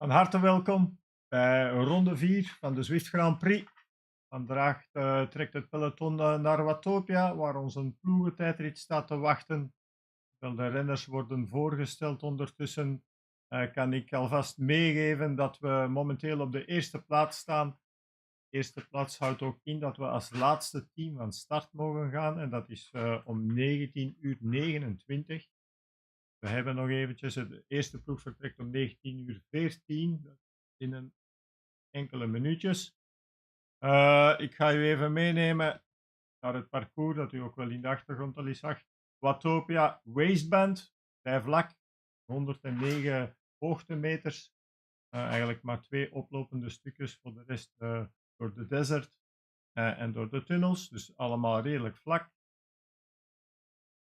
Van harte welkom bij ronde 4 van de ZWIFT Grand Prix. Vandaag trekt het peloton naar Watopia, waar onze ploegentijdrit staat te wachten. Terwijl de renners worden voorgesteld ondertussen, kan ik alvast meegeven dat we momenteel op de eerste plaats staan. De eerste plaats houdt ook in dat we als laatste team van start mogen gaan en dat is om 19:29. We hebben nog eventjes, de eerste ploeg vertrekt om 19:14, in een enkele minuutjes. Ik ga u even meenemen naar het parcours dat u ook wel in de achtergrond al eens zag. Watopia Waistband, bij vlak, 109 hoogtemeters. Eigenlijk maar 2 oplopende stukjes, voor de rest door de desert en door de tunnels. Dus allemaal redelijk vlak.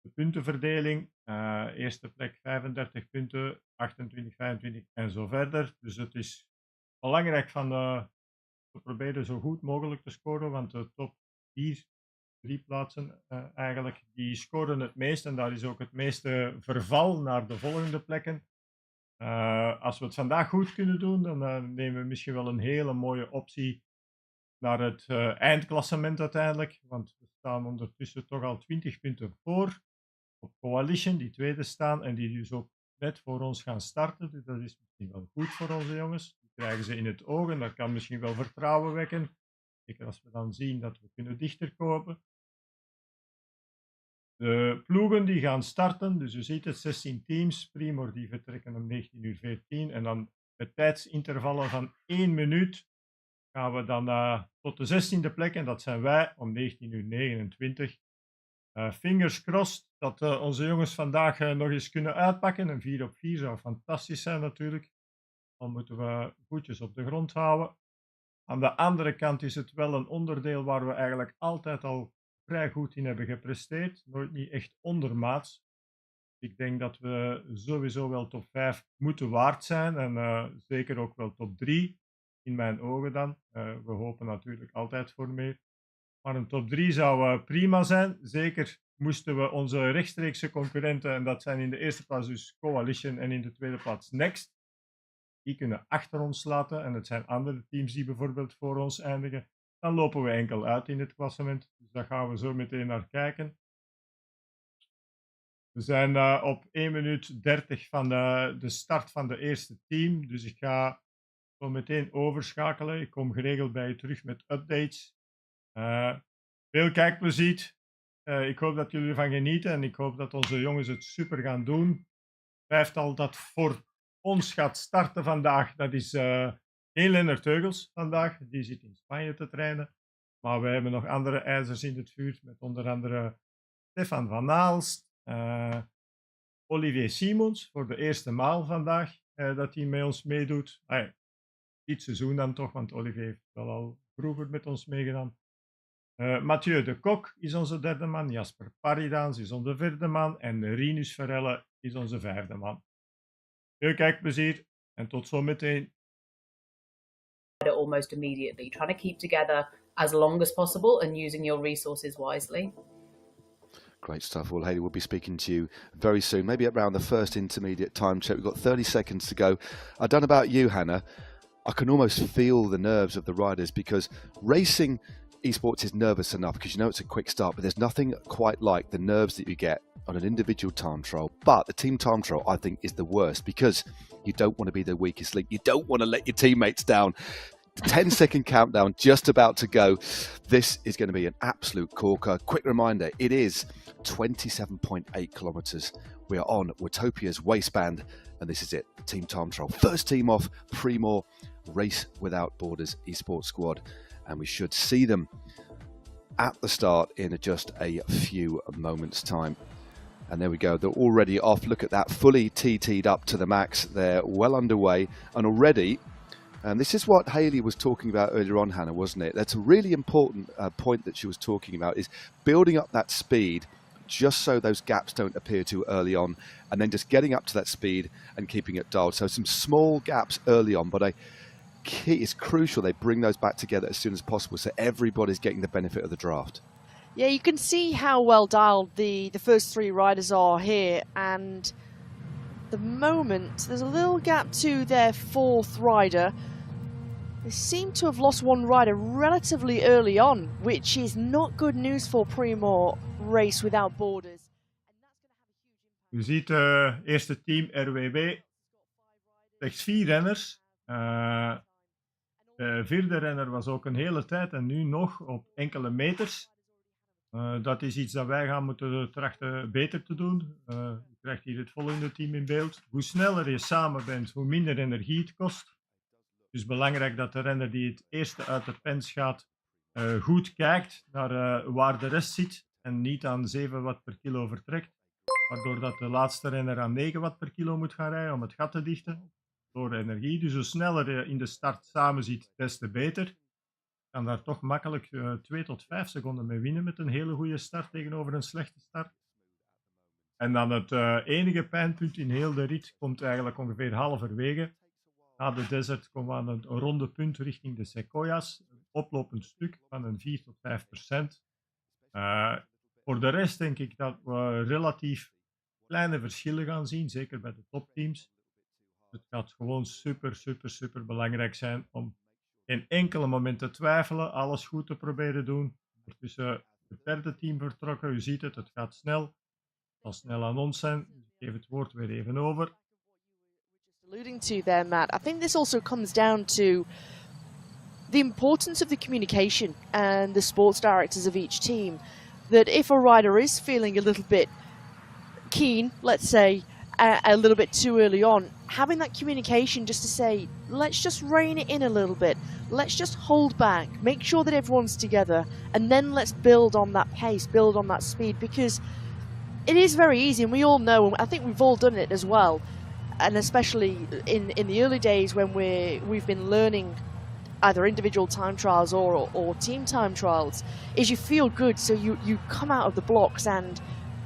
De puntenverdeling, eerste plek 35 punten, 28, 25 en zo verder. Dus het is belangrijk te proberen zo goed mogelijk te scoren, want de top 3 plaatsen eigenlijk, die scoren het meest en daar is ook het meeste verval naar de volgende plekken. Als we het vandaag goed kunnen doen, dan nemen we misschien wel een hele mooie optie naar het eindklassement uiteindelijk, want we staan ondertussen toch al 20 punten voor op Coalition, die tweede staan en die dus ook net voor ons gaan starten. Dus dat is misschien wel goed voor onze jongens. Die krijgen ze in het oog en dat kan misschien wel vertrouwen wekken. Zeker als we dan zien dat we kunnen dichter kopen. De ploegen die gaan starten, dus je ziet het 16 teams. Primoor die vertrekken om 19:14 en dan met tijdsintervallen van 1 minuut gaan we dan tot de 16e plek en dat zijn wij om 19:29. Fingers crossed dat onze jongens vandaag nog eens kunnen uitpakken. Een 4 op 4 zou fantastisch zijn natuurlijk. Dan moeten we voetjes op de grond houden. Aan de andere kant is het wel een onderdeel waar we eigenlijk altijd al vrij goed in hebben gepresteerd. Nooit niet echt ondermaats. Ik denk dat we sowieso wel top 5 moeten waard zijn. En zeker ook wel top 3 in mijn ogen dan. We hopen natuurlijk altijd voor meer. Maar een top 3 zou prima zijn. Zeker moesten we onze rechtstreekse concurrenten, en dat zijn in de eerste plaats dus Coalition en in de tweede plaats Next, die kunnen achter ons laten. En het zijn andere teams die bijvoorbeeld voor ons eindigen. Dan lopen we enkel uit in het klassement. Dus daar gaan we zo meteen naar kijken. We zijn op 1 minuut 30 van de start van de eerste team. Dus ik ga zo meteen overschakelen. Ik kom geregeld bij je terug met updates. Veel kijkplezier. Ik hoop dat jullie ervan genieten en ik hoop dat onze jongens het super gaan doen. Vijftal dat voor ons gaat starten vandaag, dat is geen Lennart Teugels vandaag. Die zit in Spanje te trainen. Maar we hebben nog andere ijzers in het vuur, met onder andere Stefan van Aalst, Olivier Simons, voor de eerste maal vandaag dat hij met ons meedoet. Dit seizoen dan toch, want Olivier heeft wel al vroeger met ons meegedaan. Mathieu de Kok is onze derde man, Jasper Paridans is onze vierde man en Rinus Verelle is onze vijfde man. Veel kijkplezier en tot zometeen. Almost immediately, trying to keep together as long as possible and using your resources wisely. Great stuff. Well, Hayley, we'll be speaking to you very soon, maybe around the first intermediate time check. We've got 30 seconds to go. I don't know about you, Hannah. I can almost feel the nerves of the riders because racing esports is nervous enough because you know it's a quick start, but there's nothing quite like the nerves that you get on an individual time trial. But the team time trial, I think, is the worst because you don't want to be the weakest link. You don't want to let your teammates down. The 10-second countdown just about to go. This is going to be an absolute corker. Quick reminder, it is 27.8 kilometers. We are on Watopia's Waistband, and this is it, team time trial. First team off, Primoor, Race Without Borders esports squad. And we should see them at the start in just a few moments' time. And there we go, they're already off. Look at that, fully TT'd up to the max. They're well underway, and already, and this is what Hayley was talking about earlier on, Hannah, wasn't it? That's a really important point that she was talking about, is building up that speed just so those gaps don't appear too early on, and then just getting up to that speed and keeping it dialed. So some small gaps early on, but it's crucial they bring those back together as soon as possible so everybody's getting the benefit of the draft. Yeah, you can see how well dialed the first 3 riders are here, and the moment, there's a little gap to their fourth rider. They seem to have lost one rider relatively early on, which is not good news for Primo Race Without Borders. U ziet eerste team RWB, slechts 4 renners. De vierde renner was ook een hele tijd en nu nog op enkele meters. Dat is iets dat wij gaan moeten trachten beter te doen. Je krijgt hier het volgende team in beeld. Hoe sneller je samen bent, hoe minder energie het kost. Dus belangrijk dat de renner die het eerste uit de pens gaat goed kijkt naar waar de rest zit en niet aan 7 watt per kilo vertrekt. Waardoor dat de laatste renner aan 9 watt per kilo moet gaan rijden om het gat te dichten. Door energie. Dus hoe sneller je in de start samen zit, des te beter. Je kan daar toch makkelijk 2 tot 5 seconden mee winnen met een hele goede start tegenover een slechte start. En dan het enige pijnpunt in heel de rit komt eigenlijk ongeveer halverwege. Na de desert komen we aan een ronde punt richting de Sequoias. Een oplopend stuk van een 4 tot 5%. Voor de rest denk ik dat we relatief kleine verschillen gaan zien, zeker bij de topteams. Het gaat gewoon super belangrijk zijn om geen enkele moment te twijfelen, alles goed te proberen doen. Ondertussen het derde team vertrokken, u ziet het, het gaat snel. Het zal snel aan ons zijn, dus ik geef het woord weer even over. Alluding to there, Matt, I think this also comes down to the importance of the communication and the sports directors of each team. That if a rider is feeling a little bit keen, let's say, a little bit too early on, having that communication just to say, let's just rein it in a little bit, let's just hold back, make sure that everyone's together, and then let's build on that pace, build on that speed, because it is very easy, and we all know, and I think we've all done it as well, and especially in the early days when we've been learning either individual time trials or team time trials, is you feel good, so you come out of the blocks and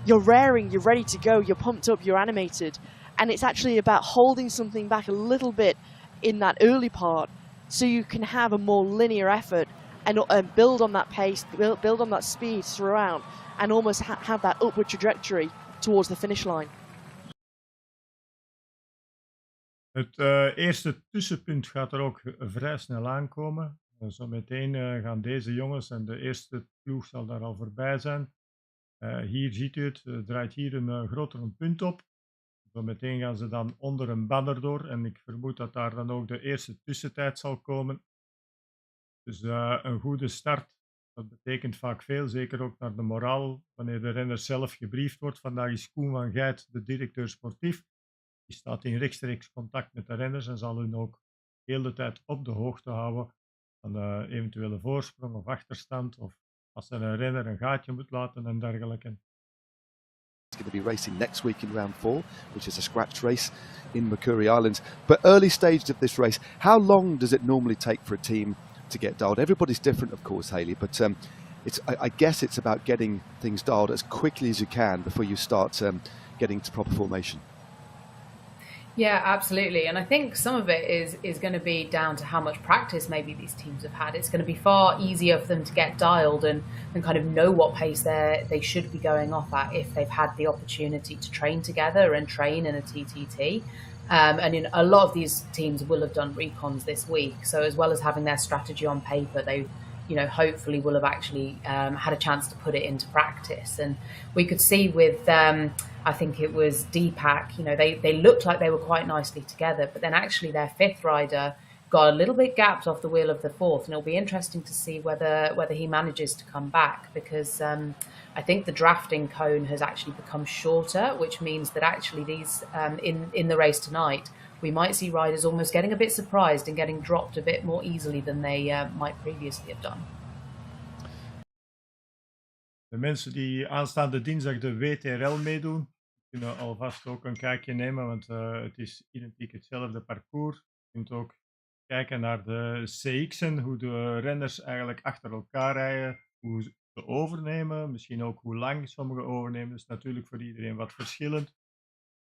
you're raring, you're ready to go, you're pumped up, you're animated. And it's actually about holding something back a little bit in that early part so you can have a more linear effort and build on that pace, build on that speed throughout and almost have that upward trajectory towards the finish line. Het eerste tussenpunt gaat er ook vrij snel aankomen. Zometeen gaan deze jongens en de eerste ploeg zal daar al voorbij zijn. Hier ziet u het, draait hier een groter punt op. Zometeen gaan ze dan onder een banner door en ik vermoed dat daar dan ook de eerste tussentijd zal komen. Dus een goede start, dat betekent vaak veel, zeker ook naar de moraal, wanneer de renner zelf gebriefd wordt. Vandaag is Koen van Geit, de directeur sportief. Die staat in rechtstreeks contact met de renners en zal hun ook heel de tijd op de hoogte houden van eventuele voorsprong of achterstand of als er een renner een gaatje moet laten en dergelijke. It's going to be racing next week in round 4, which is a scratch race in Mercury Islands. But early stages of this race, how long does it normally take for a team to get dialed? Everybody's different, of course, Hayley, but I guess it's about getting things dialed as quickly as you can before you start getting to proper formation. Yeah, absolutely. And I think some of it is going to be down to how much practice maybe these teams have had. It's going to be far easier for them to get dialed and kind of know what pace they should be going off at if they've had the opportunity to train together and train in a TTT. And a lot of these teams will have done recons this week. So as well as having their strategy on paper, they hopefully will have actually had a chance to put it into practice. And we could see with, I think it was Deepak, they looked like they were quite nicely together, but then actually their fifth rider got a little bit gapped off the wheel of the fourth. And it'll be interesting to see whether he manages to come back, because I think the drafting cone has actually become shorter, which means that actually these, in the race tonight, we might see riders almost getting a bit surprised and getting dropped a bit more easily than they might previously have done. De mensen die aanstaande dinsdag de WTRL meedoen, kunnen alvast ook een kijkje nemen, want het is identiek hetzelfde parcours. Je kunt ook kijken naar de CX'en, hoe de renners eigenlijk achter elkaar rijden, hoe ze overnemen, misschien ook hoe lang sommigen overnemen. Dus natuurlijk voor iedereen wat verschillend.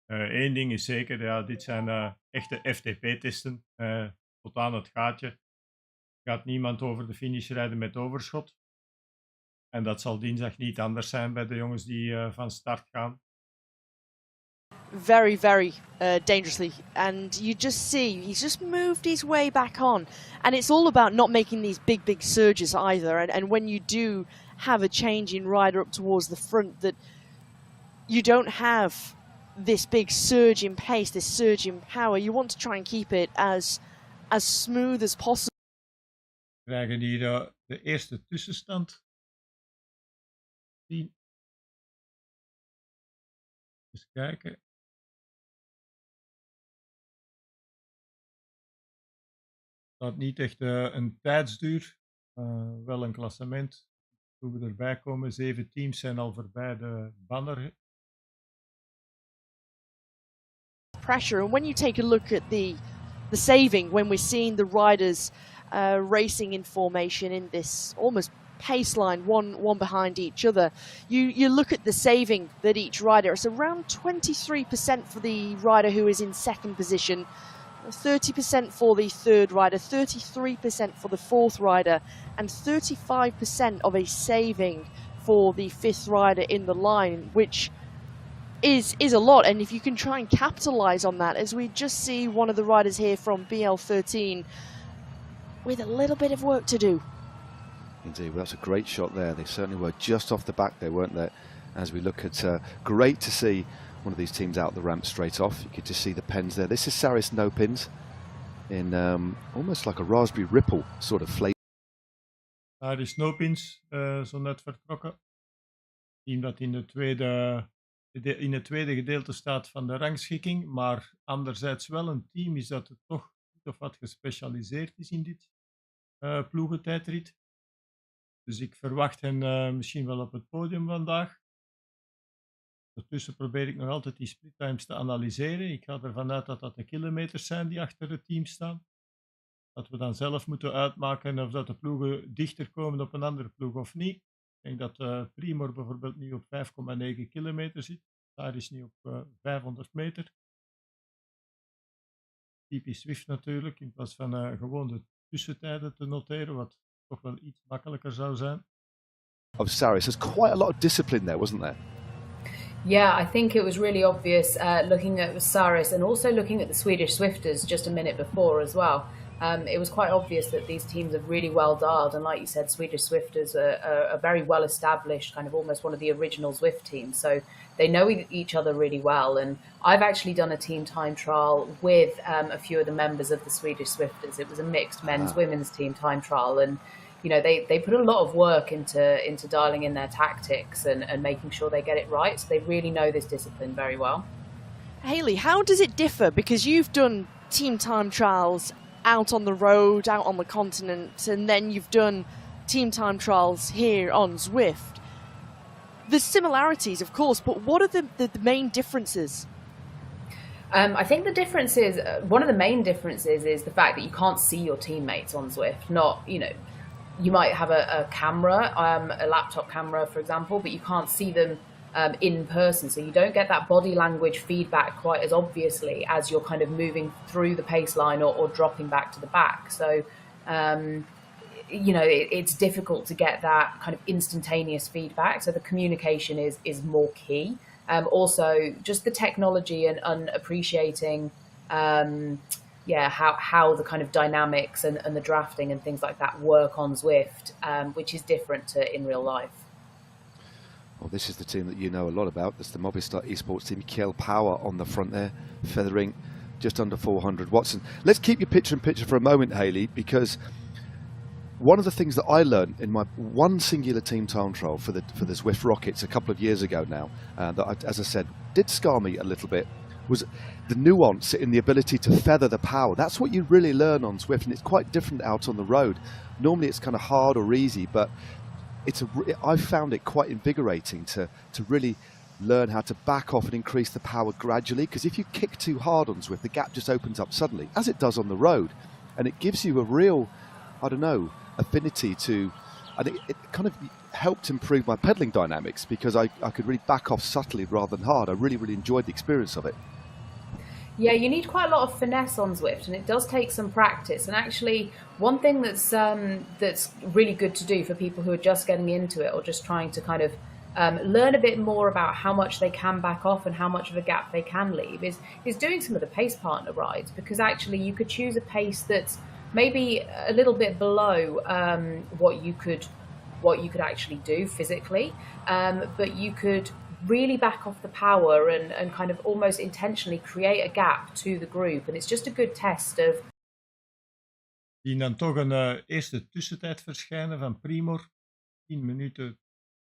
Eén ding is zeker, ja, dit zijn echte FTP-testen tot aan het gaatje. Gaat niemand over de finish rijden met overschot. En dat zal dinsdag niet anders zijn bij de jongens die van start gaan. very, very dangerously, and you just see he's just moved his way back on, and it's all about not making these big surges either, and when you do have a change in rider up towards the front, that you don't have this big surge in pace, this surge in power. You want to try and keep it as smooth as possible. We krijgen hier de eerste tussenstand. 10. Eens kijken. Het staat niet echt een tijdsduur, wel een klassement. Hoe we erbij komen, 7 teams zijn al voorbij de banner. Pressure, and when you take a look at the saving, when we're seeing the riders racing in formation in this almost pace line, one behind each other, you look at the saving that each rider, it's around 23% for the rider who is in second position, 30% for the third rider, 33% for the fourth rider, and 35% of a saving for the fifth rider in the line, which is a lot. And if you can try and capitalize on that, as we just see one of the riders here from BL13 with a little bit of work to do. Indeed, well, that's a great shot there. They certainly were just off the back there, weren't they? As we look at, great to see one of these teams out the ramp straight off. You could just see the pens there. This is Saris no pins in almost like a raspberry ripple sort of flavor. Daar is Snowpins zo net vertrokken. Team dat in het tweede gedeelte staat van de rangschikking, maar anderzijds wel een team is dat het toch iets of wat gespecialiseerd is in dit ploegentijdrit. Dus ik verwacht hen misschien wel op het podium vandaag. Ondertussen probeer ik nog altijd die splittimes te analyseren. Ik ga ervan uit dat dat de kilometers zijn die achter het team staan. Dat we dan zelf moeten uitmaken of dat de ploegen dichter komen op een andere ploeg of niet. Ik denk dat Primoor bijvoorbeeld nu op 5,9 kilometer zit. Daar is nu op 500 meter. Typisch Zwift natuurlijk, in plaats van gewoon de tussentijden te noteren, wat toch wel iets makkelijker zou zijn. Of Saris, there's quite a lot of discipline there, wasn't there? Yeah, I think it was really obvious looking at Saris and also looking at the Swedish Swifters just a minute before as well. It was quite obvious that these teams are really well dialed, and like you said, Swedish Swifters are very well established, kind of almost one of the original Zwift teams, so they know each other really well. And I've actually done a team time trial with a few of the members of the Swedish Swifters. It was a mixed men's women's team time trial, and you know they put a lot of work into dialing in their tactics and making sure they get it right, so they really know this discipline very well. Hayley, how does it differ? Because you've done team time trials out on the road, out on the continent, and then you've done team time trials here on Zwift. There's similarities, of course, but what are the main differences? I think the difference is, one of the main differences is the fact that you can't see your teammates on Zwift. Not, you know, you might have a camera, a laptop camera, for example, but you can't see them in person, so you don't get that body language feedback quite as obviously as you're kind of moving through the pace line or dropping back to the back. So you know, it's difficult to get that kind of instantaneous feedback, so the communication is more key. Also just the technology and appreciating how the kind of dynamics and the drafting and things like that work on Zwift, which is different to in real life. Well, this is the team that you know a lot about. That's the Movistar Esports team. Kiel Power on the front there, feathering just under 400. Watson, let's keep your picture-in-picture for a moment, Hayley, because one of the things that I learned in my one singular team time trial for the Zwift Rockets a couple of years ago now, that as I said, did scar me a little bit, was the nuance in the ability to feather the power. That's what you really learn on Zwift, and it's quite different out on the road. Normally it's kind of hard or easy, but I found it quite invigorating to really learn how to back off and increase the power gradually, because if you kick too hard on Zwift, the gap just opens up suddenly, as it does on the road, and it gives you a real, I don't know, affinity to, and it kind of helped improve my pedaling dynamics, because I could really back off subtly rather than hard. I really enjoyed the experience of it. Yeah, you need quite a lot of finesse on Zwift, and it does take some practice. And actually, one thing that's really good to do for people who are just getting into it or just trying to kind of learn a bit more about how much they can back off and how much of a gap they can leave, is doing some of the pace partner rides, because actually you could choose a pace that's maybe a little bit below what you could actually do physically, but you could really back off the power and kind of almost intentionally create a gap to the group. And it's just a good test of... Die dan toch een eerste tussentijd verschijnen van Primor. 10 minuten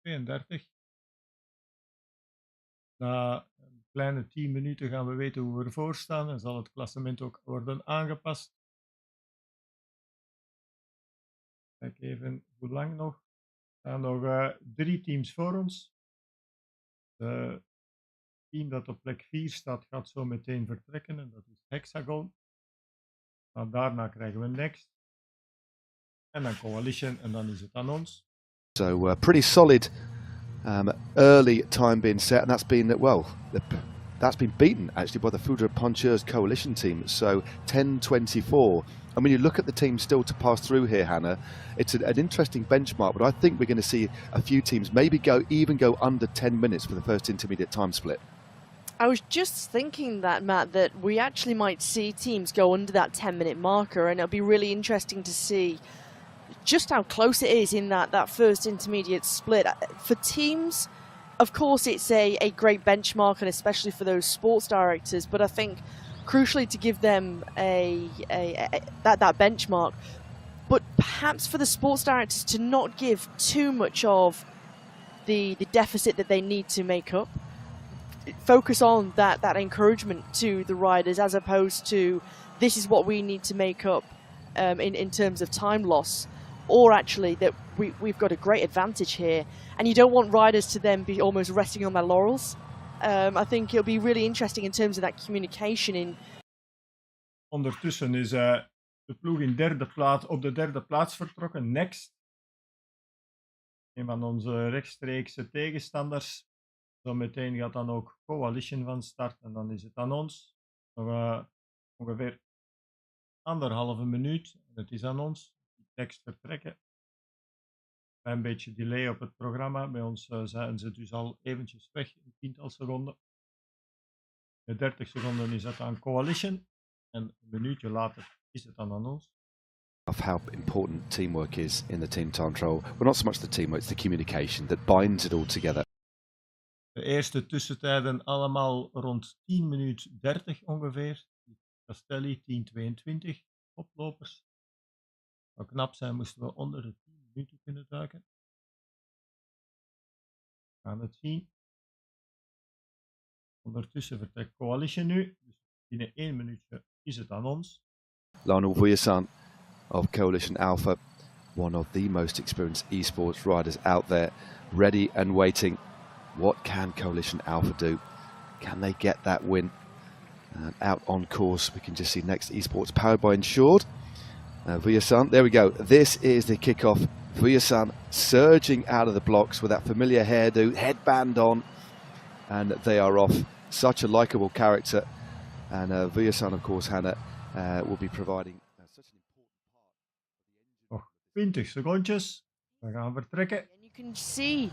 32. Na een kleine 10 minuten gaan we weten hoe we ervoor staan en zal het klassement ook worden aangepast. Kijk even hoe lang nog. Er staan nog 3 teams voor ons. Het team dat op plek 4 staat gaat zo meteen vertrekken en dat is Hexagon. Maar daarna krijgen we Next. En dan Coalition en dan is het aan ons. So pretty solid early time being set, and that's been that's been beaten actually by the Foudre Puncheurs coalition team. So 10-24. And when you look at the teams still to pass through here, Hannah, it's an interesting benchmark. But I think we're going to see a few teams maybe even go under 10 minutes for the first intermediate time split. I was just thinking that, Matt, that we actually might see teams go under that 10-minute marker, and it'll be really interesting to see just how close it is in that first intermediate split. For teams, of course, it's a great benchmark, and especially for those sports directors, but I think crucially to give them that benchmark, but perhaps for the sports directors to not give too much of the deficit that they need to make up. Focus on that encouragement to the riders, as opposed to this is what we need to make up in terms of time loss, or actually that we've got a great advantage here, and you don't want riders to then be almost resting on their laurels. I think it'll be really interesting in terms of that communication. Ondertussen is de ploeg op de derde plaats vertrokken. Next. Een van onze rechtstreekse tegenstanders. Zometeen gaat dan ook Coalition van start en dan is het aan ons. Nog ongeveer 1,5 minuut. Het is aan ons. Next vertrekken. Een beetje delay op het programma. Bij ons zijn ze dus al eventjes weg in 10-tal seconden. De 30 seconden is het aan Coalition. En een minuutje later is het dan aan ons. Of how important teamwork is in the team time trial. Well, not so much the teamwork, it's the communication that binds it all together. De eerste tussentijden allemaal rond 10 minuten 30 ongeveer. Castelli 10:22 oplopers. Zou knap zijn, moesten we onder de 10 minuten kunnen duiken. We gaan het zien. Ondertussen vertrekt Coalition nu. Dus binnen 1 minuutje is het aan ons. Lionel Vuillersan of Coalition Alpha, one of the most experienced esports riders out there, ready and waiting. What can Coalition Alpha do? Can they get that win? Out on course, we can just see Next Esports powered by Insured. Vuillersan, there we go. This is the kickoff. Vuillersan surging out of the blocks with that familiar hairdo, headband on, and they are off. Such a likeable character, and Vuillersan, of course, Hannah, will be providing such an important part. Nog 20 secondjes. We gaan vertrekken. And you can see,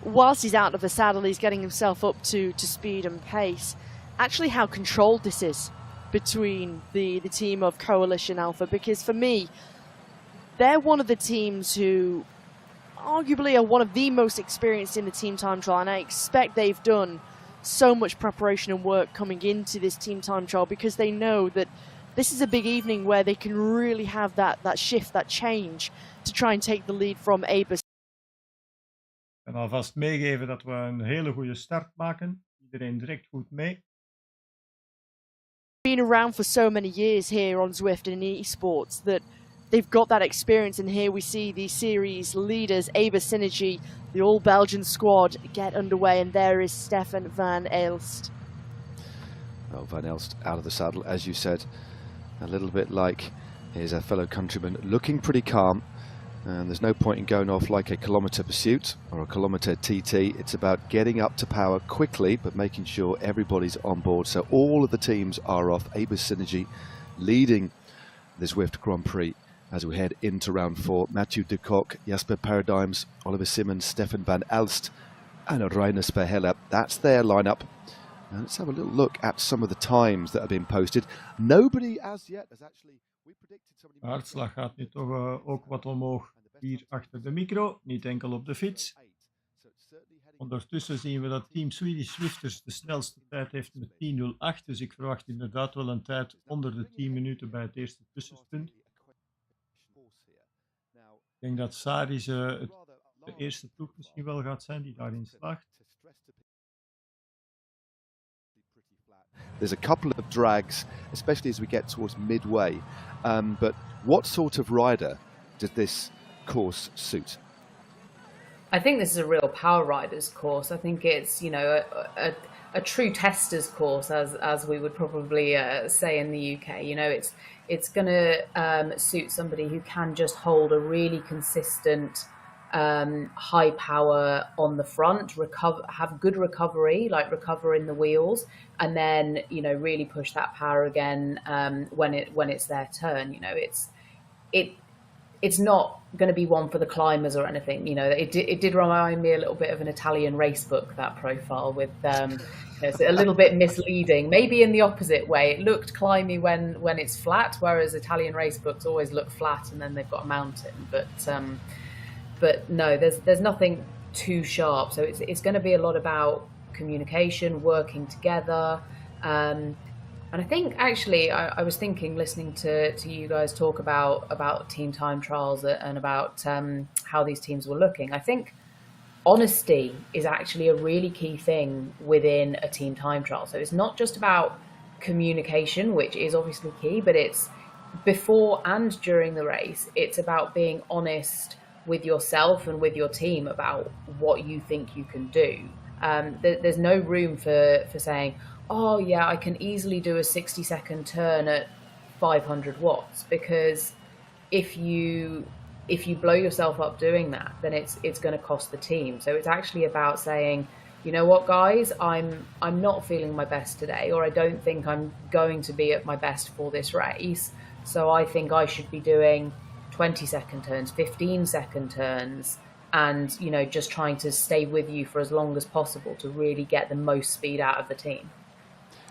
whilst he's out of the saddle, he's getting himself up to speed and pace. Actually, how controlled this is between the team of Coalition Alpha, because for me, they're one of the teams who arguably are one of the most experienced in the team time trial, and I expect they've done so much preparation and work coming into this team time trial, because they know that this is a big evening where they can really have that shift, that change, to try and take the lead from Abus. En alvast meegeven dat we een hele goede start maken. Iedereen direct goed mee. Been around for so many years here on ZWIFT and in esports that they've got that experience, and here we see the series leaders, Abus Synergy, the all-Belgian squad, get underway, and there is Stefan van Elst. Oh, Van Elst out of the saddle, as you said, a little bit like his fellow countryman, looking pretty calm. And there's no point in going off like a kilometre pursuit or a kilometre TT. It's about getting up to power quickly, but making sure everybody's on board. So all of the teams are off. Abus Synergy leading the ZWIFT Grand Prix as we head into round 4. Mathieu de Kock, Jasper Paradigms, Oliver Simmons, Stefan van Elst and Reines Verhelle. That's their lineup. Now let's have a little look at some of the times that have been posted. Nobody as yet has actually... We predicted somebody... De hartslag gaat nu toch ook wat omhoog hier achter de micro, niet enkel op de fiets. Ondertussen zien we dat team Swedish Zwifters de snelste tijd heeft met 10.08, dus ik verwacht inderdaad wel een tijd onder de 10 minuten bij het eerste tussenstunt. Ik denk dat Saris de eerste ploeg misschien wel gaat zijn die daarin slaagt. There's a couple of drags, especially as we get towards midway. But what sort of rider does this course suit? I think this is a real power riders course. I think it's, you know, a true testers course, as we would probably say in the UK. You know, it's going to suit somebody who can just hold a really consistent high power on the front, have good recovery, like recover in the wheels, and then, you know, really push that power again when it's their turn. You know, it's not going to be one for the climbers or anything. You know, it did remind me a little bit of an Italian race book, that profile, with it's a little bit misleading. Maybe in the opposite way, it looked climby when it's flat, whereas Italian race books always look flat and then they've got a mountain. But no, there's nothing too sharp. So it's going to be a lot about communication, working together. And I think actually I was thinking, listening to you guys talk about team time trials and about how these teams were looking. I think honesty is actually a really key thing within a team time trial. So it's not just about communication, which is obviously key, but it's before and during the race. It's about being honest with yourself and with your team about what you think you can do. There's no room for saying, oh yeah, I can easily do a 60-second turn at 500 watts, because if you blow yourself up doing that, then it's going to cost the team. So it's actually about saying, you know what, guys, I'm not feeling my best today, or I don't think I'm going to be at my best for this race. So I think I should be doing 20-second turns, 15-second turns, and, you know, just trying to stay with you for as long as possible to really get the most speed out of the team.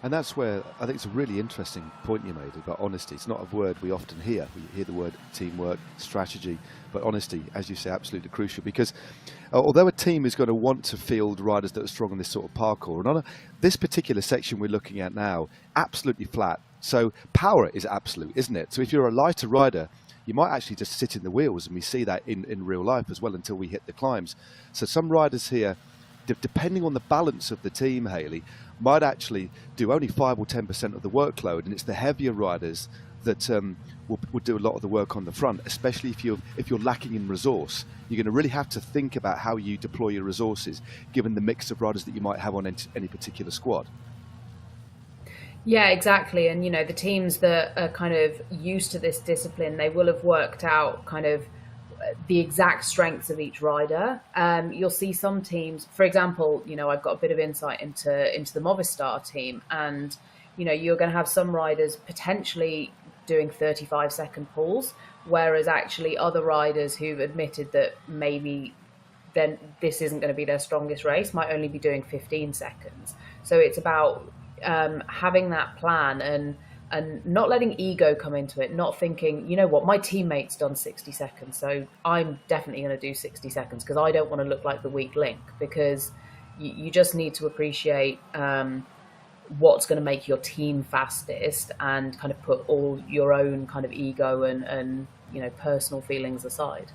And that's where I think it's a really interesting point you made about honesty. It's not a word we often hear. We hear the word teamwork, strategy, but honesty, as you say, absolutely crucial, because although a team is going to want to field riders that are strong in this sort of parkour, and on this particular section we're looking at now, absolutely flat. So power is absolute, isn't it? So if you're a lighter rider, you might actually just sit in the wheels, and we see that in real life as well until we hit the climbs. So some riders here, depending on the balance of the team, Hayley, might actually do only 5 or 10% of the workload, and it's the heavier riders that will do a lot of the work on the front, especially if you're lacking in resource. You're going to really have to think about how you deploy your resources, given the mix of riders that you might have on any particular squad. Yeah, exactly. And, you know, the teams that are kind of used to this discipline, they will have worked out kind of the exact strengths of each rider. You'll see some teams, for example, you know, I've got a bit of insight into the Movistar team, and, you know, you're going to have some riders potentially doing 35-second pulls, whereas actually other riders who've admitted that maybe then this isn't going to be their strongest race might only be doing 15 seconds. So it's about having that plan and not letting ego come into it, not thinking, you know what, my teammate's done 60 seconds, so I'm definitely going to do 60 seconds because I don't want to look like the weak link, because you just need to appreciate what's going to make your team fastest and kind of put all your own kind of ego and you know, personal feelings aside.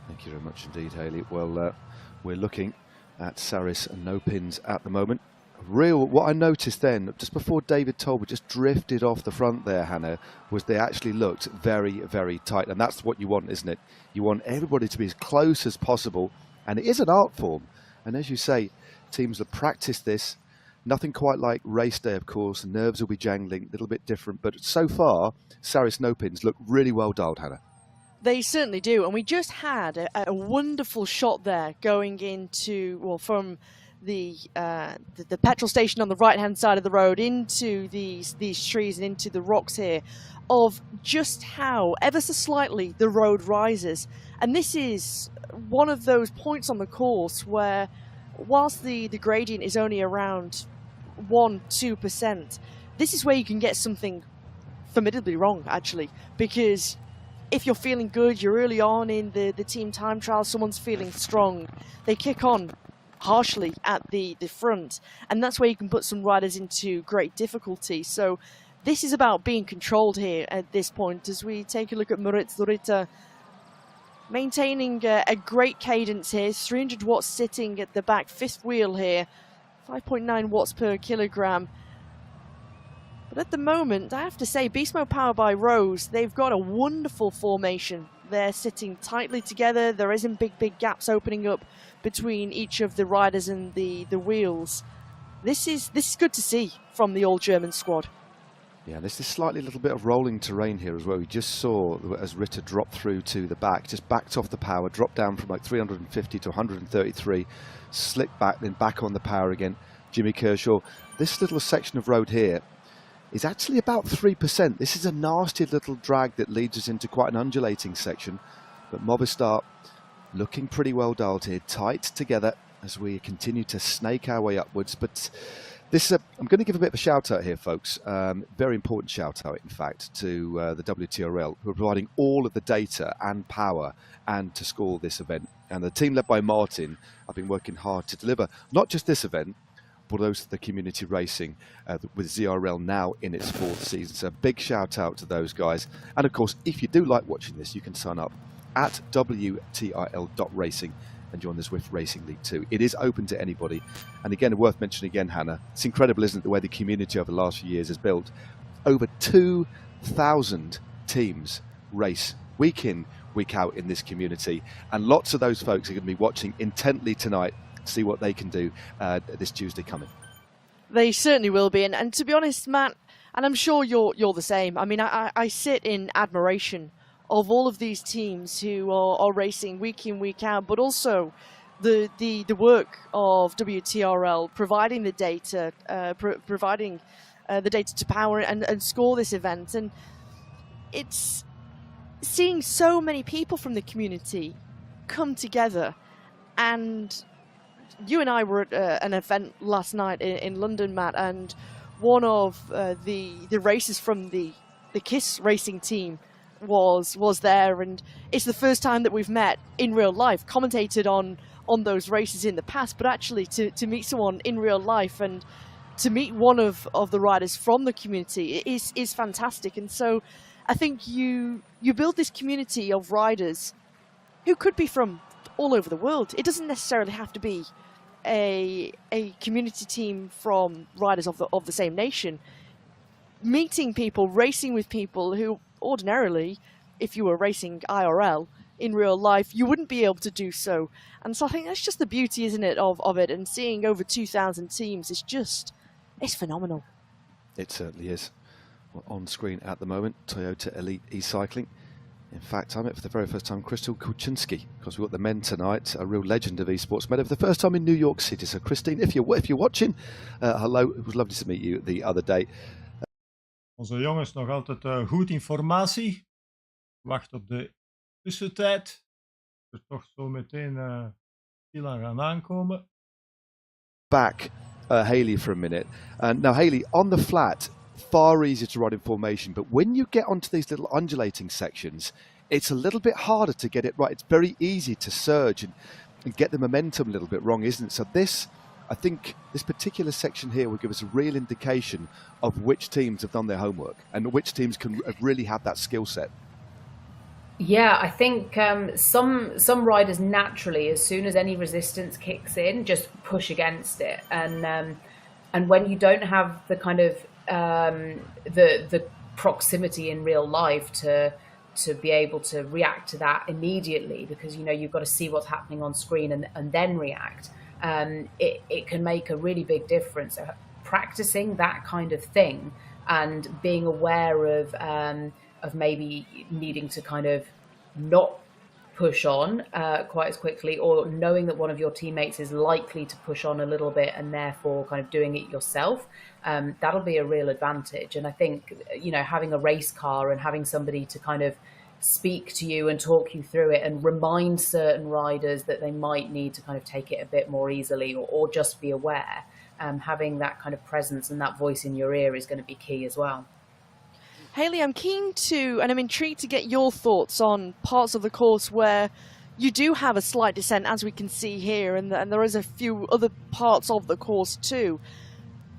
Thank you very much indeed, Hayley. Well, we're looking at Saris and no pins at the moment. What I noticed then, just before David Tolbert just drifted off the front there, Hannah, was they actually looked very, very tight. And that's what you want, isn't it? You want everybody to be as close as possible. And it is an art form. And as you say, teams have practiced this. Nothing quite like race day, of course. The nerves will be jangling, a little bit different. But so far, Saris no pins look really well dialed, Hannah. They certainly do. And we just had a wonderful shot there going into, well, from the petrol station on the right hand side of the road into these trees and into the rocks here, of just how ever so slightly the road rises. And this is one of those points on the course where, whilst the gradient is only around 1-2%, this is where you can get something formidably wrong, actually, because if you're feeling good, you're early on in the team time trial, someone's feeling strong, they kick on harshly at the front, and that's where you can put some riders into great difficulty. So this is about being controlled here at this point, as we take a look at Moritz Dorita maintaining a great cadence here. 300 watts sitting at the back, fifth wheel here, 5.9 watts per kilogram. But at the moment, I have to say, Beast Mode powered by Rose, they've got a wonderful formation. They're sitting tightly together. There isn't big gaps opening up between each of the riders and the wheels. This is good to see from the all German squad. Yeah, there's this slightly little bit of rolling terrain here as well. We just saw as Ritter dropped through to the back, just backed off the power, dropped down from like 350 to 133, slipped back, then back on the power again. Jimmy Kershaw. This little section of road here is actually about 3%. This is a nasty little drag that leads us into quite an undulating section. But Movistar looking pretty well dialed here, tight together as we continue to snake our way upwards. But this, I'm going to give a bit of a shout out here, folks. Very important shout out, in fact, to the WTRL, who are providing all of the data and power and to score this event. And the team led by Martin have been working hard to deliver not just this event, but also the community racing with ZRL now in its fourth season. So a big shout out to those guys. And of course, if you do like watching this, you can sign up at WTIL.racing and join the ZWIFT Racing League too. It is open to anybody. And again, worth mentioning again, Hannah, it's incredible, isn't it, the way the community over the last few years has built. Over 2,000 teams race week in, week out in this community. And lots of those folks are going to be watching intently tonight, see what they can do this Tuesday coming. They certainly will be. And to be honest, Matt, and I'm sure you're the same, I mean, I sit in admiration of all of these teams who are racing week in, week out, but also the work of WTRL providing the data, providing the data to power and score this event. And it's seeing so many people from the community come together. And you and I were at an event last night in London, Matt, and one of the racers from the KISS racing team was there, and it's the first time that we've met in real life, commentated on those races in the past, but actually to meet someone in real life and to meet one of the riders from the community is fantastic. And so I think you build this community of riders who could be from all over the world. It doesn't necessarily have to be a community team from riders of the same nation. Meeting people, racing with people who ordinarily, if you were racing IRL in real life, you wouldn't be able to do so. And so I think that's just the beauty, isn't it, of it. And seeing over 2,000 teams is it's phenomenal. It certainly is. Well, on screen at the moment, Toyota Elite e-cycling. In fact, I met for the very first time Crystal Kuczynski, because we've got the men tonight, a real legend of esports. Met her for the first time in New York City. So Christine, if you're watching, hello. It was lovely to meet you the other day. Onze jongens nog altijd goed in formatie. Wacht op de tussentijd. Er toch zo meteen stilaan gaan aankomen. Back Haley for a minute. Now Haley, on the flat, far easier to ride in formation, but when you get onto these little undulating sections, it's a little bit harder to get it right. It's very easy to surge and get the momentum a little bit wrong, isn't it? So I think this particular section here will give us a real indication of which teams have done their homework and which teams can really have that skill set. Yeah, I think some riders naturally, as soon as any resistance kicks in, just push against it, and when you don't have the kind of the proximity in real life to be able to react to that immediately, because you've got to see what's happening on screen and then react. It can make a really big difference. So practicing that kind of thing and being aware of maybe needing to kind of not push on quite as quickly, or knowing that one of your teammates is likely to push on a little bit and therefore kind of doing it yourself, that'll be a real advantage. And I think, having a race car and having somebody to kind of speak to you and talk you through it and remind certain riders that they might need to kind of take it a bit more easily or just be aware. Having that kind of presence and that voice in your ear is going to be key as well. Hayley, I'm keen to, and I'm intrigued to get your thoughts on parts of the course where you do have a slight descent, as we can see here, and there is a few other parts of the course too.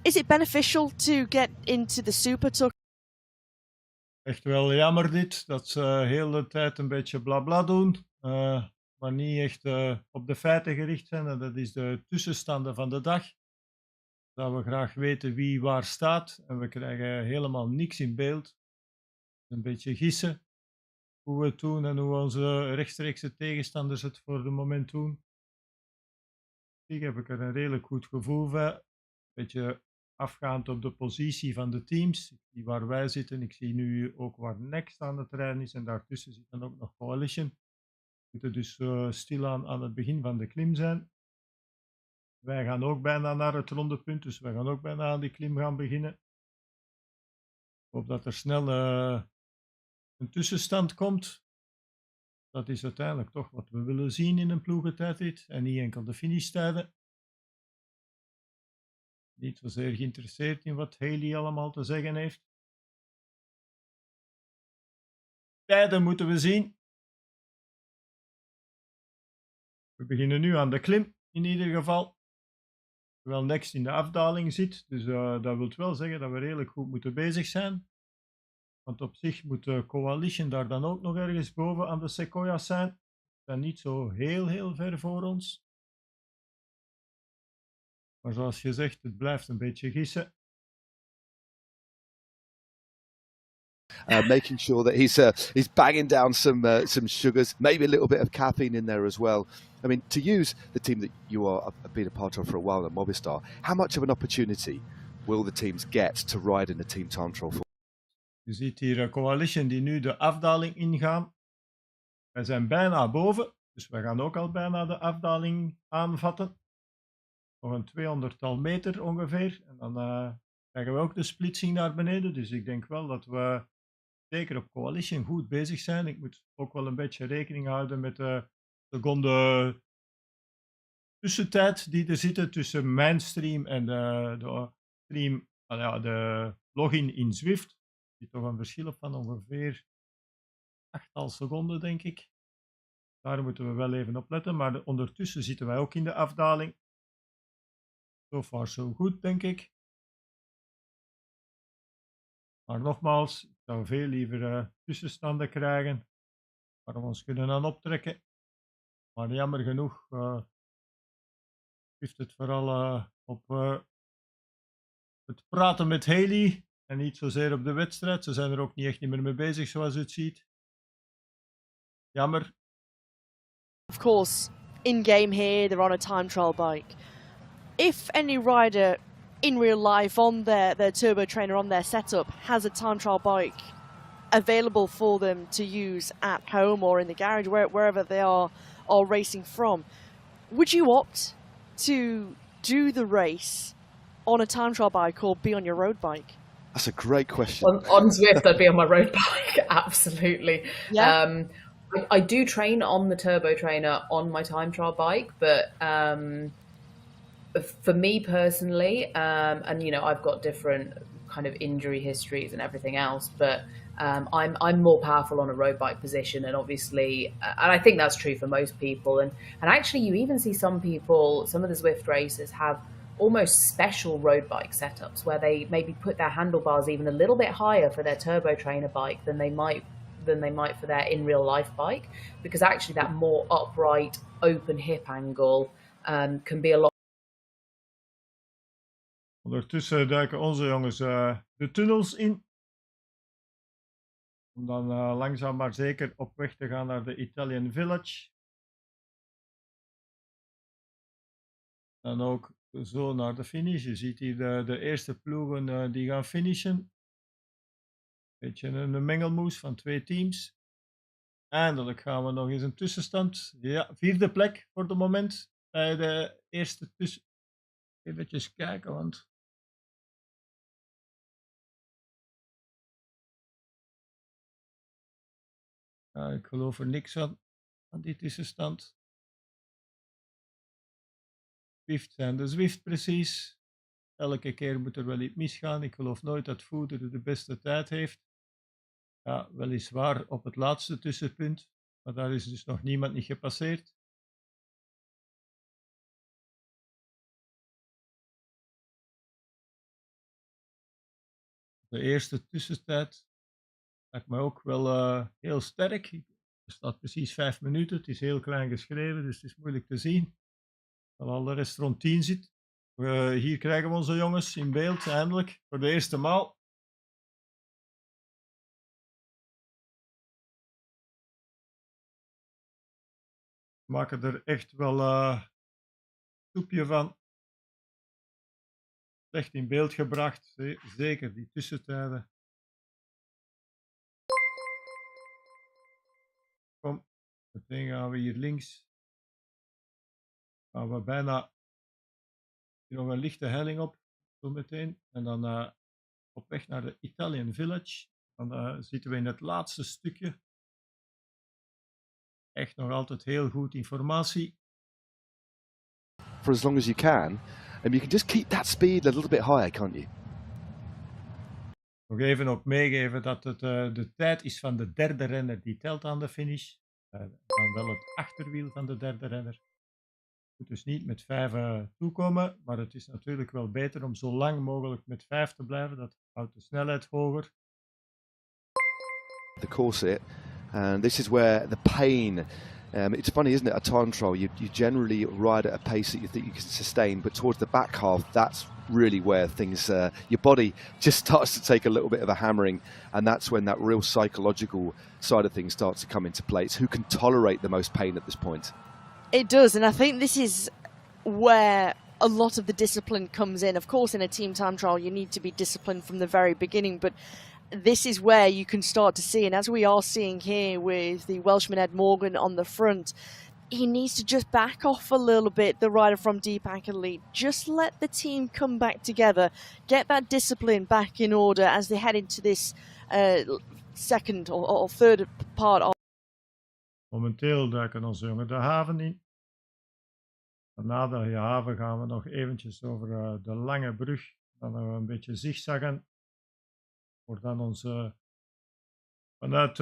Is it beneficial to get into the super tuck? Echt wel jammer dit, dat ze heel de tijd een beetje blabla doen, maar niet echt op de feiten gericht zijn. En dat is de tussenstanden van de dag. Dat we graag weten wie waar staat en we krijgen helemaal niks in beeld. Een beetje gissen hoe we het doen en hoe onze rechtstreekse tegenstanders het voor het moment doen. Hier heb ik er een redelijk goed gevoel van. Een beetje afgaand op de positie van de teams. Ik zie waar wij zitten. Ik zie nu ook waar Next aan het rijden is. En daartussen zit dan ook nog Coalition. We moeten dus stilaan aan het begin van de klim zijn. Wij gaan ook bijna naar het rondepunt. Dus wij gaan ook bijna aan die klim gaan beginnen. Ik hoop dat er snel een tussenstand komt. Dat is uiteindelijk toch wat we willen zien in een ploegentijdrit. En niet enkel de finishtijden. Niet zozeer geïnteresseerd in wat Hayley allemaal te zeggen heeft. Tijden moeten we zien. We beginnen nu aan de klim in ieder geval. Terwijl Next in de afdaling zit. Dus dat wil wel zeggen dat we redelijk goed moeten bezig zijn. Want op zich moet de Coalition daar dan ook nog ergens boven aan de Sequoia's zijn. Ze zijn niet zo heel ver voor ons. Maar zoals je zegt, het blijft een beetje gissen. Making sure that he's banging down some sugars, maybe a little bit of caffeine in there as well. I mean, to use the team that you have been a part of for a while at Movistar, how much of an opportunity will the teams get to ride in the team time trial? Je ziet hier Coalition die nu de afdaling ingaan. Wij zijn bijna boven, dus we gaan ook al bijna de afdaling aanvatten. Nog een 200-tal meter ongeveer. En dan krijgen we ook de splitsing naar beneden. Dus ik denk wel dat we zeker op Coalition goed bezig zijn. Ik moet ook wel een beetje rekening houden met de seconde tussentijd die er zit tussen mijn stream en de stream, de login in ZWIFT. Er zit toch een verschil op van ongeveer 8 seconden, denk ik. Daar moeten we wel even op letten. Maar ondertussen zitten wij ook in de afdaling. So far so goed, denk ik. Maar nogmaals, ik zou veel liever tussenstanden krijgen waar we ons kunnen aan optrekken. Maar jammer genoeg heeft het vooral op het praten met Hayley en niet zozeer op de wedstrijd. Ze zijn er ook niet echt meer mee bezig, zoals u het ziet. Jammer. Of course, in-game here, they're on a time trial bike. If any rider in real life on their turbo trainer, on their setup, has a time trial bike available for them to use at home or in the garage, wherever they are racing from, would you opt to do the race on a time trial bike or be on your road bike? That's a great question. On Zwift, I'd be on my road bike, absolutely. Yeah. I do train on the turbo trainer on my time trial bike, but for me personally, and you know, I've got different kind of injury histories and everything else, but I'm more powerful on a road bike position, and obviously, and I think that's true for most people. And actually, you even see some people, some of the Zwift racers have almost special road bike setups where they maybe put their handlebars even a little bit higher for their turbo trainer bike than they might for their in real life bike, because actually that more upright, open hip angle can be a lot. Ondertussen duiken onze jongens de tunnels in. Om dan langzaam maar zeker op weg te gaan naar de Italian Village. Dan ook zo naar de finish. Je ziet hier de eerste ploegen die gaan finishen. Beetje een mengelmoes van 2 teams. Eindelijk gaan we nog eens een tussenstand. Ja, 4e plek voor het moment. Bij de eerste tussen. Even kijken, want Ja, ik geloof er niks aan die tussenstand. ZWIFT zijn de ZWIFT precies. Elke keer moet er wel iets misgaan. Ik geloof nooit dat Voeder de beste tijd heeft. Ja, weliswaar op het laatste tussenpunt, maar daar is dus nog niemand niet gepasseerd. De eerste tussentijd lijkt me ook wel heel sterk. Er staat precies 5 minuten. Het is heel klein geschreven, dus het is moeilijk te zien. Terwijl de rest rond 10 zit. Hier krijgen we onze jongens in beeld, eindelijk, voor de eerste maal. We maken er echt wel een soepje van. Echt in beeld gebracht, zeker die tussentijden. Kom, meteen gaan we hier links. Gaan we bijna nog een lichte helling op, zo meteen. En dan op weg naar de Italian Village. Dan zitten we in het laatste stukje. Echt nog altijd heel goed informatie. For as long as you can, and you can just keep that speed a little bit higher, can't you? Nog even ook meegeven dat het de tijd is van de derde renner die telt aan de finish. Dan wel het achterwiel van de derde renner. Moet dus niet met 5 toekomen, maar het is natuurlijk wel beter om zo lang mogelijk met 5 te blijven. Dat houdt de snelheid hoger. The corset, and this is where the pain. It's funny, isn't it? A time trial, you generally ride at a pace that you think you can sustain, but towards the back half, that's really where things, your body just starts to take a little bit of a hammering, and that's when that real psychological side of things starts to come into play. It's who can tolerate the most pain at this point. It does, and I think this is where a lot of the discipline comes in. Of course, in a team time trial, you need to be disciplined from the very beginning, but this is where you can start to see, and as we are seeing here with the Welshman Ed Morgan on the front, he needs to just back off a little bit, the rider from Deepak Elite. Just let the team come back together, get that discipline back in order as they head into this second or third part of. Momenteel duiken onze jongen de haven in. Na de haven gaan we nog eventjes over de lange brug. Dan nog een beetje zigzaggen. Voor dan onze vanuit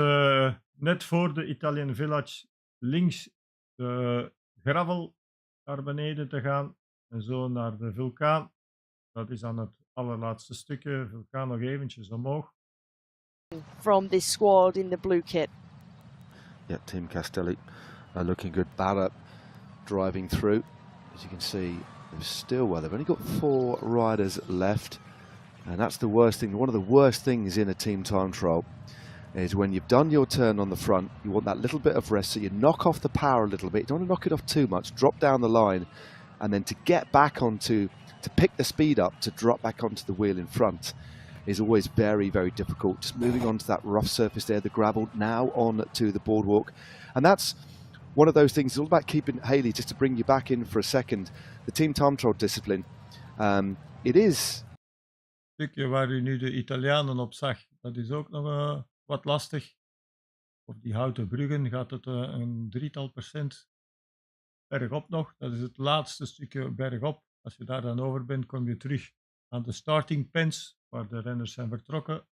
net voor de Italian Village links de gravel naar beneden te gaan. En zo naar de vulkaan. Dat is dan het allerlaatste stukje. Vulkaan nog eventjes omhoog. From this squad in the blue kit. Yeah, Team Castelli looking good. Barra driving through. As you can see, they've only got 4 riders left. And that's the worst thing. One of the worst things in a team time trial is when you've done your turn on the front, you want that little bit of rest, so you knock off the power a little bit. You don't want to knock it off too much, drop down the line, and then to get back onto, to pick the speed up, to drop back onto the wheel in front is always very, very difficult. Just moving onto that rough surface there, the gravel, now on to the boardwalk. And that's one of those things. It's all about keeping, Haley, just to bring you back in for a second, the team time trial discipline. It is. Stukje waar u nu de Italianen op zag, dat is ook nog wat lastig. Op die houten bruggen gaat het een 3-tal% bergop nog. Dat is het laatste stukje bergop. Als je daar dan over bent, kom je terug aan de starting pens, waar de renners zijn vertrokken.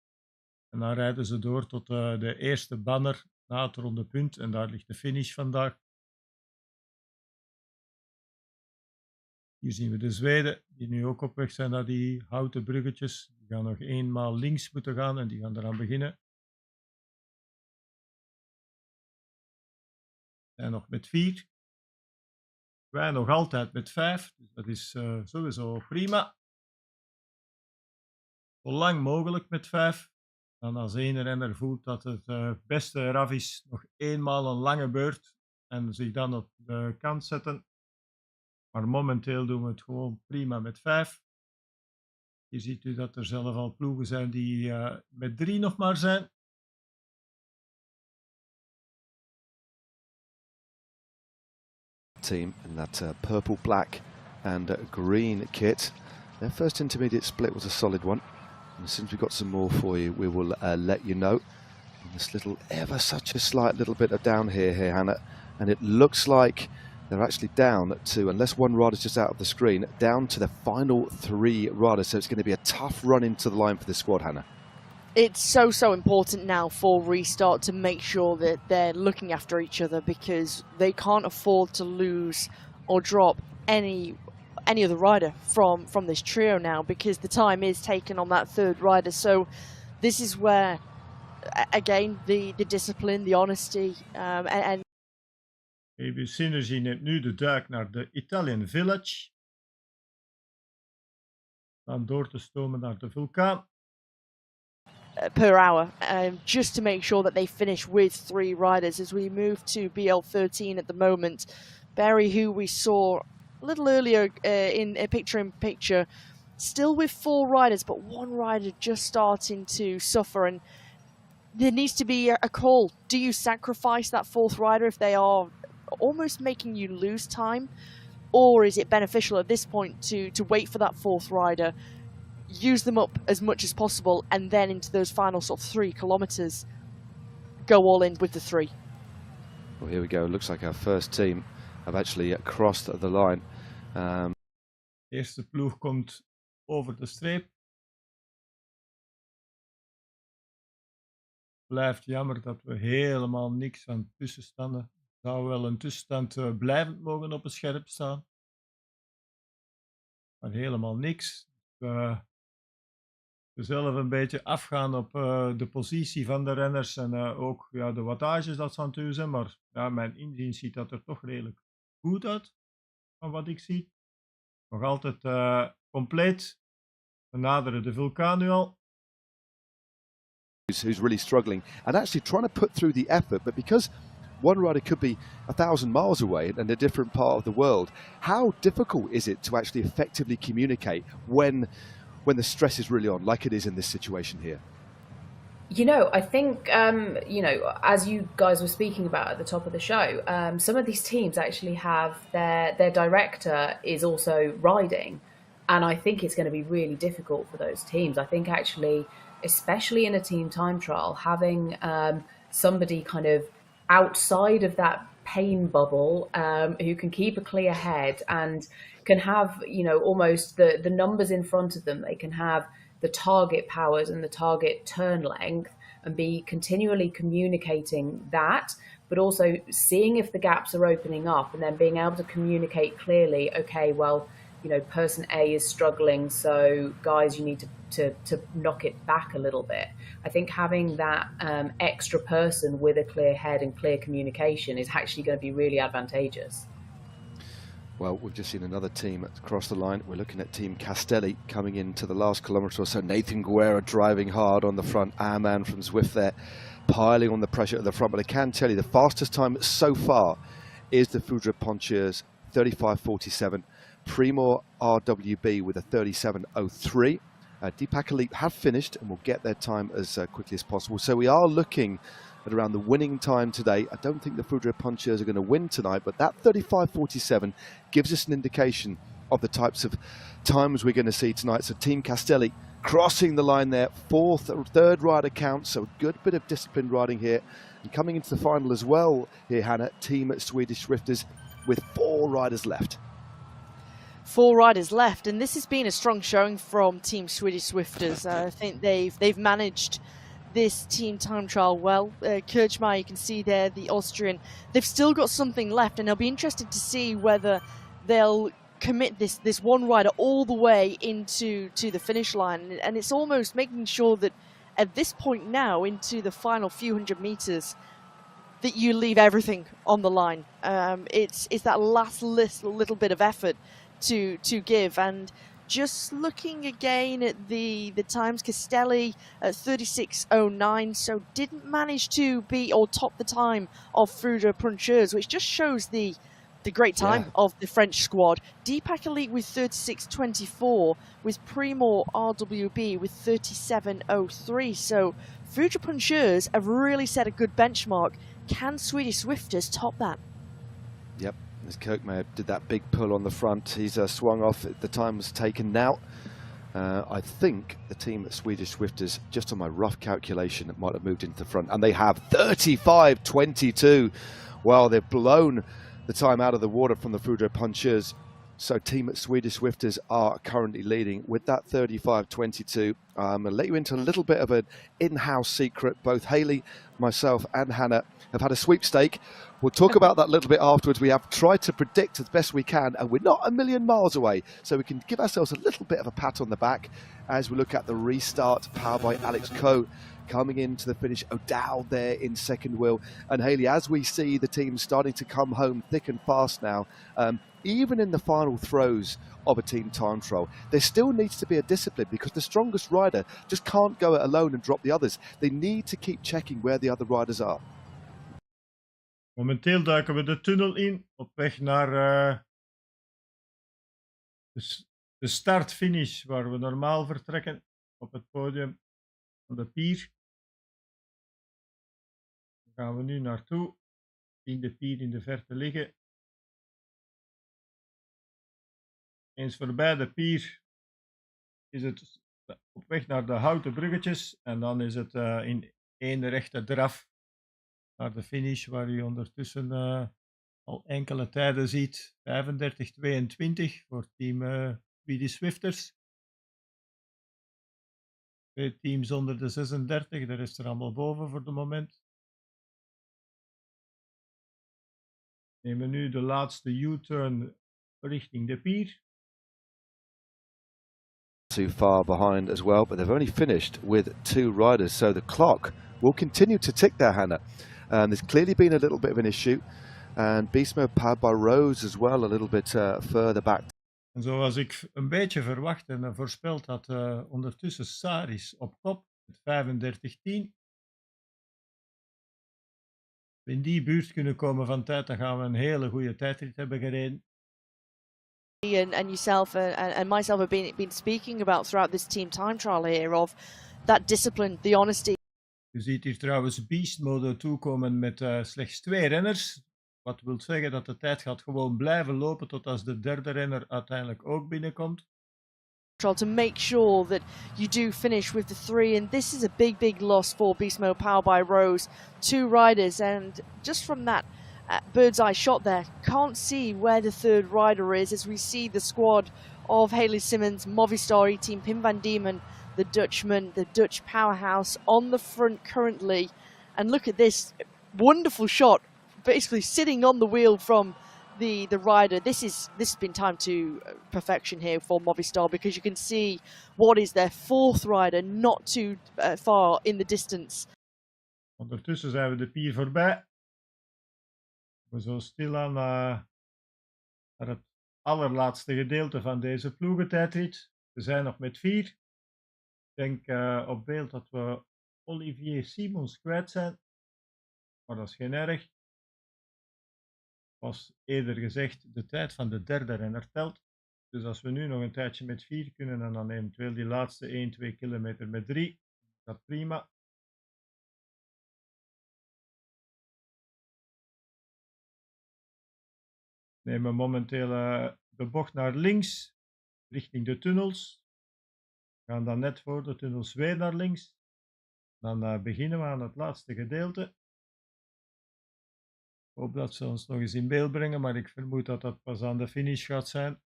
En dan rijden ze door tot de eerste banner na het ronde punt. En daar ligt de finish vandaag. Hier zien we de Zweden, die nu ook op weg zijn naar die houten bruggetjes. Die gaan nog eenmaal links moeten gaan en die gaan eraan beginnen. Wij nog met 4. Wij nog altijd met 5. Dus dat is sowieso prima. Zo lang mogelijk met 5. Dan als één renner voelt dat het beste eraf is, nog eenmaal een lange beurt. En zich dan op de kant zetten. Maar momenteel doen we het gewoon prima met 5. Hier ziet u dat er zelf al ploegen zijn die met 3 nog maar zijn. Team in that purple, black and green kit. Their first intermediate split was a solid one. And as soon as we've got some more for you, we will let you know. This little, ever such a slight little bit of down here, Hannah, and it looks like they're actually down to, unless one rider's just out of the screen, down to the final 3 riders. So it's going to be a tough run into the line for this squad, Hannah. It's so important now for Restart to make sure that they're looking after each other, because they can't afford to lose or drop any other rider from this trio now, because the time is taken on that 3rd rider. So this is where, again, the discipline, the honesty, and Even Synergy neemt nu de duik naar de Italian Village. Dan door te stomen naar de vulkaan. per hour, just to make sure that they finish with 3 riders as we move to BL13 at the moment. Barry, who we saw a little earlier in a picture-in-picture, still with 4 riders, but 1 rider just starting to suffer, and there needs to be a call. Do you sacrifice that 4th rider if they are almost making you lose time, or is it beneficial at this point to wait for that 4th rider, use them up as much as possible, and then into those final sort of 3 kilometers, go all in with the 3? Well, here we go. Looks like our first team have actually crossed the line. Eerste ploeg komt over de streep. Blijft jammer dat we helemaal niks aan tussenstanden. Zou wel een tussenstand blijvend mogen op het scherp staan. Maar helemaal niks. We zelf een beetje afgaan op de positie van de renners en ook ja, de wattages dat ze aan het doen zijn. Maar ja, mijn inzien ziet dat er toch redelijk goed uit, van wat ik zie. Nog altijd compleet. We naderen de vulkaan nu al. Who's really struggling and actually trying to put through the effort, but because one rider could be 1,000 miles away in a different part of the world, how difficult is it to actually effectively communicate when the stress is really on, like it is in this situation here? You know, I think, you know, as you guys were speaking about at the top of the show, some of these teams actually have their director is also riding. And I think it's going to be really difficult for those teams. I think actually, especially in a team time trial, having somebody kind of outside of that pain bubble who can keep a clear head and can have, you know, almost the numbers in front of them. They can have the target powers and the target turn length and be continually communicating that, but also seeing if the gaps are opening up and then being able to communicate clearly, okay, well, you know, person A is struggling, so guys, you need to knock it back a little bit. I think having that extra person with a clear head and clear communication is actually going to be really advantageous. Well, we've just seen another team across the line. We're looking at Team Castelli coming into the last kilometre or so. Nathan Guerra driving hard on the front. Our man from ZWIFT there, piling on the pressure at the front. But I can tell you the fastest time so far is the Foudre Poncheuse, 35.47. Primo RWB with a 37.03. Deepak Elite have finished and will get their time as quickly as possible. So we are looking at around the winning time today. I don't think the Foudre Poncheuse are going to win tonight, but that 35.47 gives us an indication of the types of times we're going to see tonight. So Team Castelli crossing the line there, 3rd rider count, so a good bit of disciplined riding here. And coming into the final as well here, Hannah, Team Swedish Swifters with 4 riders left. 4 riders left, and this has been a strong showing from Team Swedish Swifters. I think they've managed this team time trial well. Kirchmeier, you can see there, the Austrian, they've still got something left, and I'll be interested to see whether they'll commit this 1 rider all the way into the finish line. And it's almost making sure that at this point now, into the final few hundred meters, that you leave everything on the line. It's that last little bit of effort to give. And just looking again at the times, Castelli at 36.09, so didn't manage to beat or top the time of Foudre Poncheuse, which just shows the great time of the French squad. Deepak Elite with 36.24, with Primo RWB with 37.03. So Foudre Poncheuse have really set a good benchmark. Can Swedish Swifters top that? Yep. As Kirchmeier did that big pull on the front, he's swung off. The time was taken now. I think the team at Swedish Swifters, just on my rough calculation, it might have moved into the front, and they have 35-22. Well, they've blown the time out of the water from the Fudro Punchers. So team at Swedish Swifters are currently leading with that 35-22. I'm going to let you into a little bit of an in-house secret. Both Hayley, myself and Hannah have had a sweepstake. We'll talk about that a little bit afterwards. We have tried to predict as best we can, and we're not a million miles away. So we can give ourselves a little bit of a pat on the back as we look at the restart powered by Alex Coe. Coming into the finish, O'Dowd there in second wheel. And Hayley, as we see the team starting to come home thick and fast now, even in the final throes of a team time trial, there still needs to be a discipline because the strongest rider just can't go it alone and drop the others. They need to keep checking where the other riders are. Momenteel duiken we de tunnel in op weg naar de start-finish waar we normaal vertrekken op het podium van de pier. Daar gaan we nu naartoe. Zien de pier in de verte liggen. Eens voorbij de pier is het op weg naar de houten bruggetjes en dan is het in één rechte draf naar de finish waar je ondertussen al enkele tijden ziet. 35-22 voor team Swedish Swifters. 2 teams onder de 36, de rest er allemaal boven voor het moment. Nemen nu de laatste U-turn richting de pier. Too far behind as well, but they've only finished with 2 riders, so the clock will continue to tick there, Hannah. There's clearly been a little bit of an issue, and Beast Mode powered by Rose as well, a little bit further back. En zoals ik een beetje verwacht en voorspeld had, ondertussen Saris op kop met 35-10. In die buurt kunnen komen van tijd, dan gaan we een hele goede tijdrit hebben gereden. And yourself and myself have been speaking about throughout this team time trial here of that discipline, the honesty. Je ziet hier trouwens Beast Mode toekomen met slechts 2 renners. Wat wil zeggen dat de tijd gaat gewoon blijven lopen tot als de derde renner uiteindelijk ook binnenkomt. To make sure that you do finish with the 3, and this is a big loss for Beast Mode powered by Rose. 2 riders, and just from that bird's eye shot there, can't see where the 3rd rider is as we see the squad of Hayley Simmons, Movistar team, Pim van Diemen, the Dutchman, the Dutch powerhouse on the front currently. And look at this wonderful shot, basically sitting on the wheel from the rider. This has been timed to perfection here for Movistar because you can see what is their 4th rider not too far in the distance. Ondertussen zijn we de pier voorbij. We zo stilaan naar het allerlaatste gedeelte van deze ploegentijdrit. We zijn nog met 4. Ik denk op beeld dat we Olivier Simons kwijt zijn. Maar dat is geen erg. Zoals eerder gezegd, de tijd van de derde renner telt. Dus als we nu nog een tijdje met 4 kunnen en dan eventueel die laatste 1-2 kilometer met 3, dat is prima. We nemen momenteel de bocht naar links, richting de tunnels. We gaan dan net voor de tunnels weer naar links. Dan beginnen we aan het laatste gedeelte. Ik hoop dat ze ons nog eens in beeld brengen, maar ik vermoed dat dat pas aan de finish gaat zijn.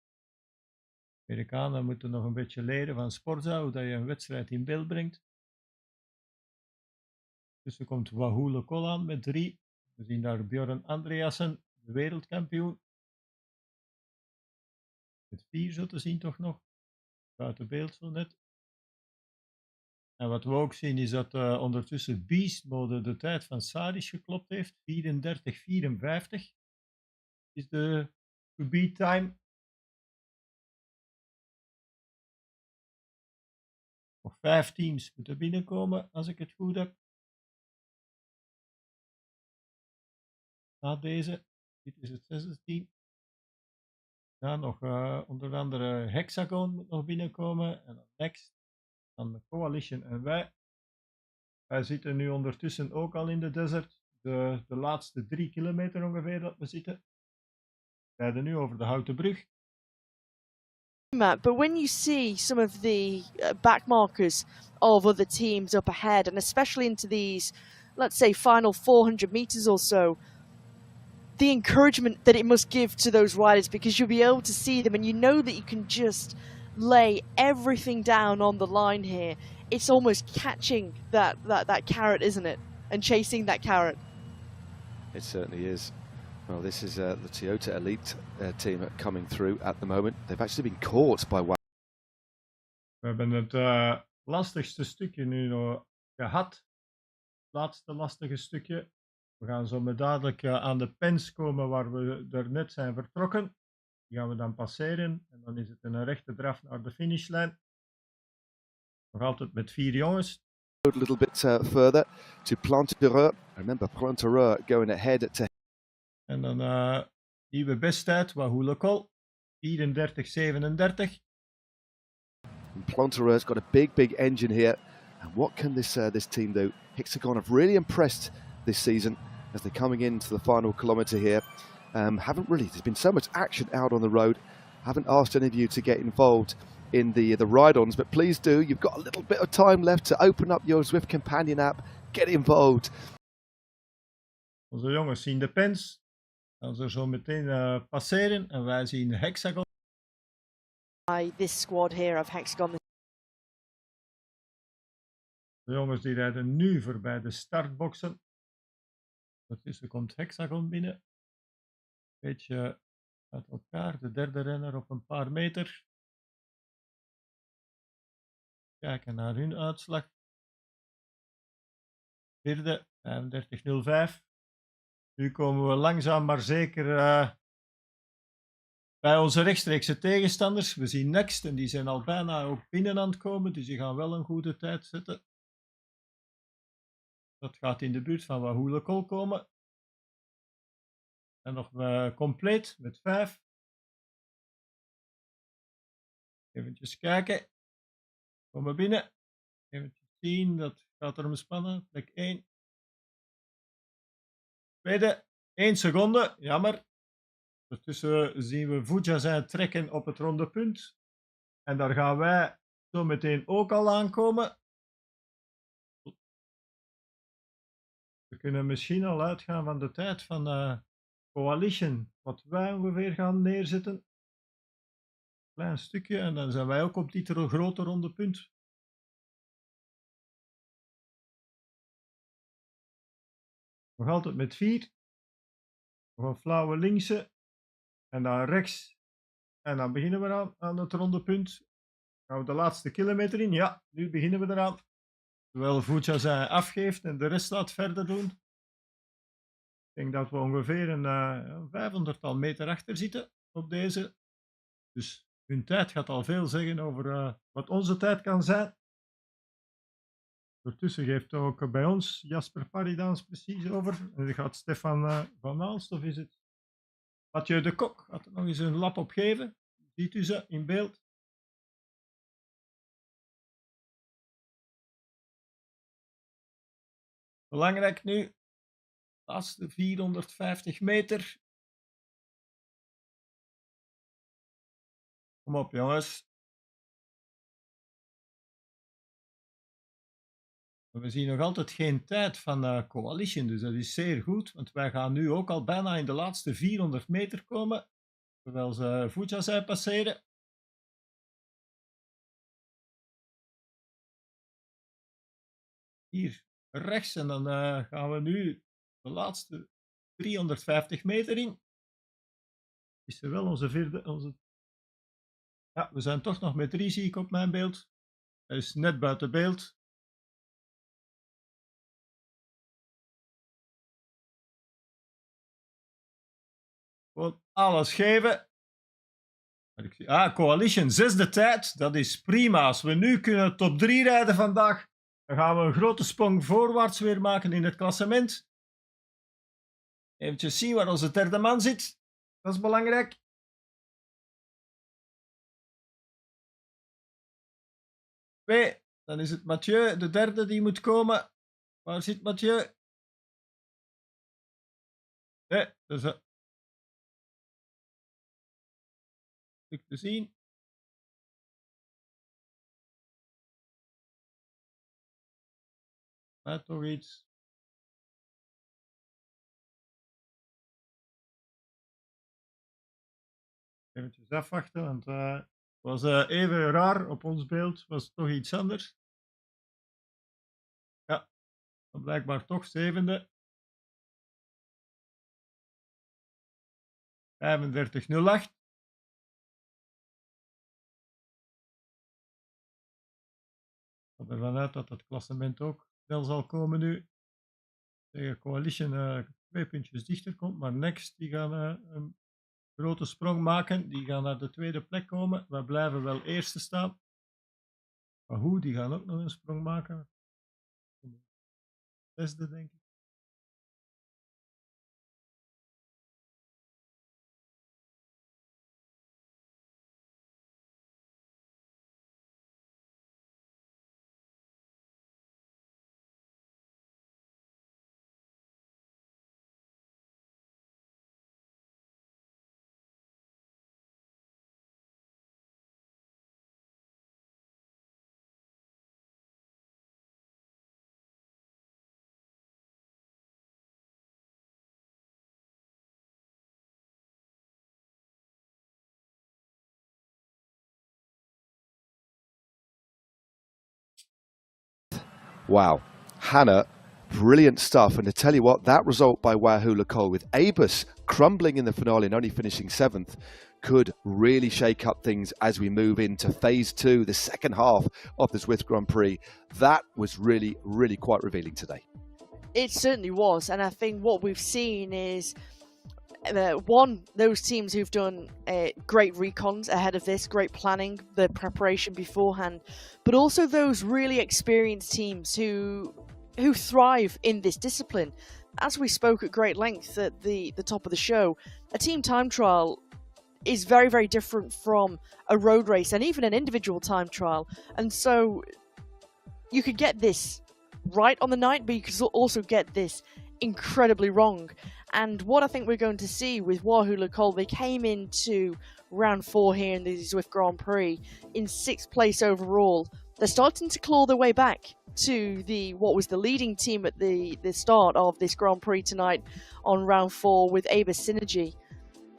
Amerikanen moeten nog een beetje leren van Sporza, hoe dat je een wedstrijd in beeld brengt. Dus er komt Wahoo Kolan met 3. We zien daar Björn Andreassen, de wereldkampioen. Met 4 zo te zien toch nog. Buiten beeld zo net. En wat we ook zien is dat ondertussen Beast Mode de tijd van Saris geklopt heeft. 34-54 is de to-beat time. Nog 5 teams moeten binnenkomen, als ik het goed heb. Na deze. Dit is het 6e team. Ja, nog onder andere Hexagon moet nog binnenkomen. En dan Next. Dan de Coalition en wij. Wij zitten nu ondertussen ook al in de desert. De laatste 3 kilometer ongeveer dat we zitten. We rijden nu over de houten brug. Matt, but when you see some of the back markers of other teams up ahead, and especially into these, let's say, final 400 meters or so, the encouragement that it must give to those riders, because you'll be able to see them and you know that you can just lay everything down on the line here. It's almost catching that carrot, isn't it? And chasing that carrot. It certainly is. Well, this is the Toyota Elite team coming through at the moment. They've actually been caught by We hebben het lastigste stukje nu nog gehad. Het laatste lastige stukje. We gaan zo met dadelijk aan de pens komen waar we er net zijn vertrokken. Die gaan we dan passeren. En dan is het een rechte draf naar de finishlijn. Nog altijd met 4 jongens. a little bit further to Plantereur. Remember, Plantereur going ahead to. En dan nieuwe besttijd, Wahoo Local, 34:37. Plantereur's got a big engine here. And what can this team do? Hexagon have really impressed this season as they're coming into the final kilometre here. There's been so much action out on the road. Haven't asked any of you to get involved in the ride-ons, but please do. You've got a little bit of time left to open up your Zwift Companion app. Get involved. Onze jongens zien de pens. Gaan ze zo meteen passeren en wij zien Hexagon. By this squad here of Hexagon. De jongens die rijden nu voorbij de startboxen. Ondertussen komt Hexagon binnen. Beetje uit elkaar. De derde renner op een paar meter. Kijken naar hun uitslag. Vierde, 35:05. Nu komen we langzaam maar zeker bij onze rechtstreekse tegenstanders. We zien Next en die zijn al bijna ook binnen aan het komen. Dus die gaan wel een goede tijd zetten. Dat gaat in de buurt van Wahoo Local komen. En nog compleet met 5. Even kijken. Komen binnen. Even zien, dat gaat erom spannen. Plek 1. Tweede, 1 seconde. Jammer. Ondertussen zien we Vuja zijn trekken op het ronde punt. En daar gaan wij zo meteen ook al aankomen. We kunnen misschien al uitgaan van de tijd van Coalition. Wat wij ongeveer gaan neerzetten. Klein stukje en dan zijn wij ook op dit grote ronde punt. Nog altijd met 4. Nog een flauwe linkse. En dan rechts. En dan beginnen we aan het ronde punt. Gaan we de laatste kilometer in. Ja, nu beginnen we eraan. Terwijl Vuja zij afgeeft en de rest laat verder doen. Ik denk dat we ongeveer een 500-tal meter achter zitten op deze. Dus hun tijd gaat al veel zeggen over wat onze tijd kan zijn. Ondertussen geeft ook bij ons Jasper Paridans precies over. En dan gaat Stefan van Aalst, of is het Mathieu de Kok, gaat er nog eens een lap op geven. Ziet u ze in beeld? Belangrijk nu, laatste 450 meter. Kom op jongens. We zien nog altijd geen tijd van Coalition, dus dat is zeer goed, want wij gaan nu ook al bijna in de laatste 400 meter komen, terwijl ze Vuja zij passeren. Hier rechts en dan gaan we nu de laatste 350 meter in. Is er wel onze vierde. Ja, we zijn toch nog met 3, zie ik op mijn beeld. Hij is net buiten beeld. Gewoon alles geven. Coalition, 6e tijd. Dat is prima. Als we nu kunnen top 3 rijden vandaag, dan gaan we een grote sprong voorwaarts weer maken in het klassement. Even zien waar onze derde man zit. Dat is belangrijk. Dan is het Mathieu, de derde die moet komen. Waar zit Mathieu? Nee, dat is te zien. Toch iets. Even afwachten, want het was even raar op ons beeld. Was het toch iets anders? Ja, blijkbaar toch zevende. 35-08. Ik ga ervan uit dat het klassement ook wel zal komen nu. Tegen Coalition 2 puntjes dichter komt, maar Next die gaan een grote sprong maken. Die gaan naar de tweede plek komen. We blijven wel eerste staan. Maar hoe, die gaan ook nog een sprong maken. Zesde, denk ik. Wow. Hannah, brilliant stuff. And to tell you what, that result by Wahoo Lacole with Abus crumbling in the finale and only finishing 7th could really shake up things as we move into phase 2, the second half of the ZWIFT Grand Prix. That was really, really quite revealing today. It certainly was. And I think what we've seen is one, those teams who've done great recons ahead of this, great planning, the preparation beforehand, but also those really experienced teams who thrive in this discipline. As we spoke at great length at the top of the show, a team time trial is very, very different from a road race and even an individual time trial. And so you could get this right on the night, but you could also get this incredibly wrong. And what I think we're going to see with Wahoo Lacole, they came into round 4 here in the ZWIFT Grand Prix in 6th place overall. They're starting to claw their way back to what was the leading team at the start of this Grand Prix tonight on round 4 with Abus Synergy.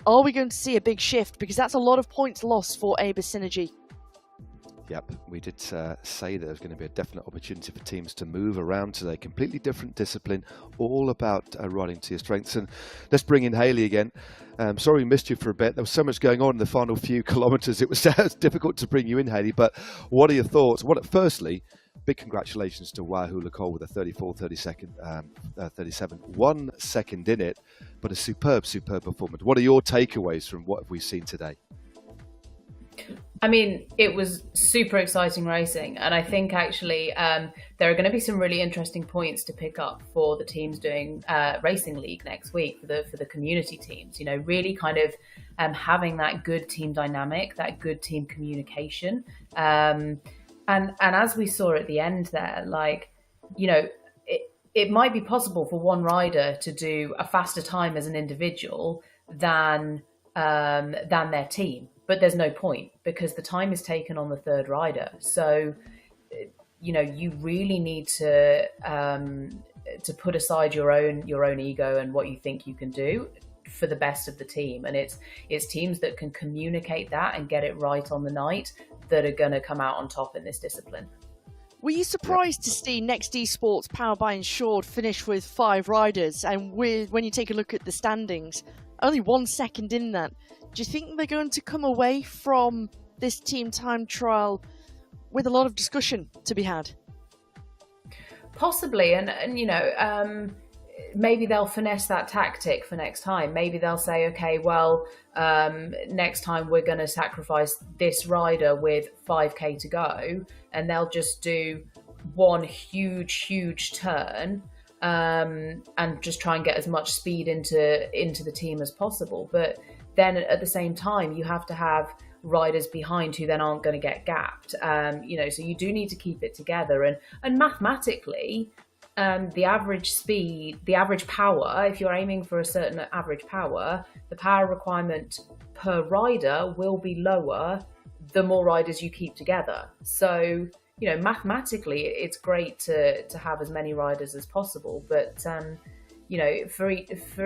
Are we going to see a big shift? Because that's a lot of points lost for Abus Synergy. Yep, we did say that there's going to be a definite opportunity for teams to move around today. Completely different discipline, all about riding to your strengths. And let's bring in Hayley again. Sorry we missed you for a bit. There was so much going on in the final few kilometres. It was difficult to bring you in, Hayley. But what are your thoughts? Firstly, big congratulations to Wahoo Lacole with a 37, 1 second in it, but a superb performance. What are your takeaways from what we've seen today? I mean, it was super exciting racing, and I think actually there are going to be some really interesting points to pick up for the teams doing Racing League next week for the community teams. You know, really kind of having that good team dynamic, that good team communication, and as we saw at the end there, like, you know, it might be possible for one rider to do a faster time as an individual than their team. But there's no point because the time is taken on the third rider. So, you know, you really need to put aside your own ego and what you think you can do for the best of the team. And it's teams that can communicate that and get it right on the night that are going to come out on top in this discipline. Were you surprised to see Next Esports powered by Insured finish with 5 riders? And when you take a look at the standings, only 1 second in that. Do you think they're going to come away from this team time trial with a lot of discussion to be had? Possibly, and you know, maybe they'll finesse that tactic for next time. Maybe they'll say, okay, well, next time we're going to sacrifice this rider with 5k to go, and they'll just do one huge turn and just try and get as much speed into the team as possible. But then at the same time, you have to have riders behind who then aren't going to get gapped. You know, so you do need to keep it together. And mathematically, the average speed, the average power, if you're aiming for a certain average power, the power requirement per rider will be lower the more riders you keep together. So, mathematically, it's great to have as many riders as possible, but for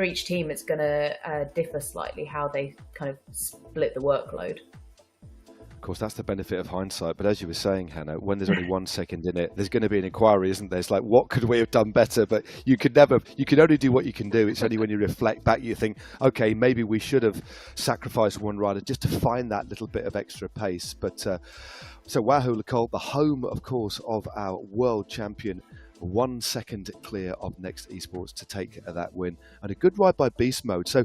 each team, it's going to differ slightly how they kind of split the workload. Of course, that's the benefit of hindsight. But as you were saying, Hannah, when there's only 1 second in it, there's going to be an inquiry, isn't there? It's like, what could we have done better? But you can only do what you can do. It's only when you reflect back, you think, okay, maybe we should have sacrificed one rider just to find that little bit of extra pace. But so Wahoo Lecole, the home, of course, of our world champion, 1 second clear of Next Esports to take that win, and a good ride by Beast Mode. So,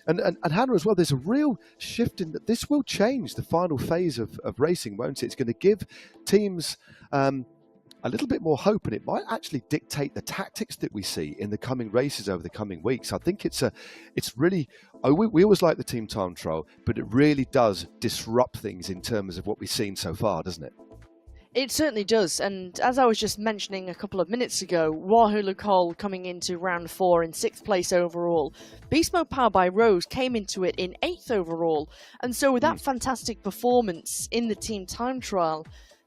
and Hannah as well, there's a real shift in that. This will change the final phase of racing, won't it? It's going to give teams a little bit more hope, and it might actually dictate the tactics that we see in the coming races over the coming weeks. I think it's really, we always like the team time trial, but it really does disrupt things in terms of what we've seen so far, doesn't it? It certainly does, and as I was just mentioning a couple of minutes ago, Wahoo Lecole coming into round 4 in 6th place overall. Beast Mode powered by Rose came into it in 8th overall, and so with that fantastic performance in the team time trial,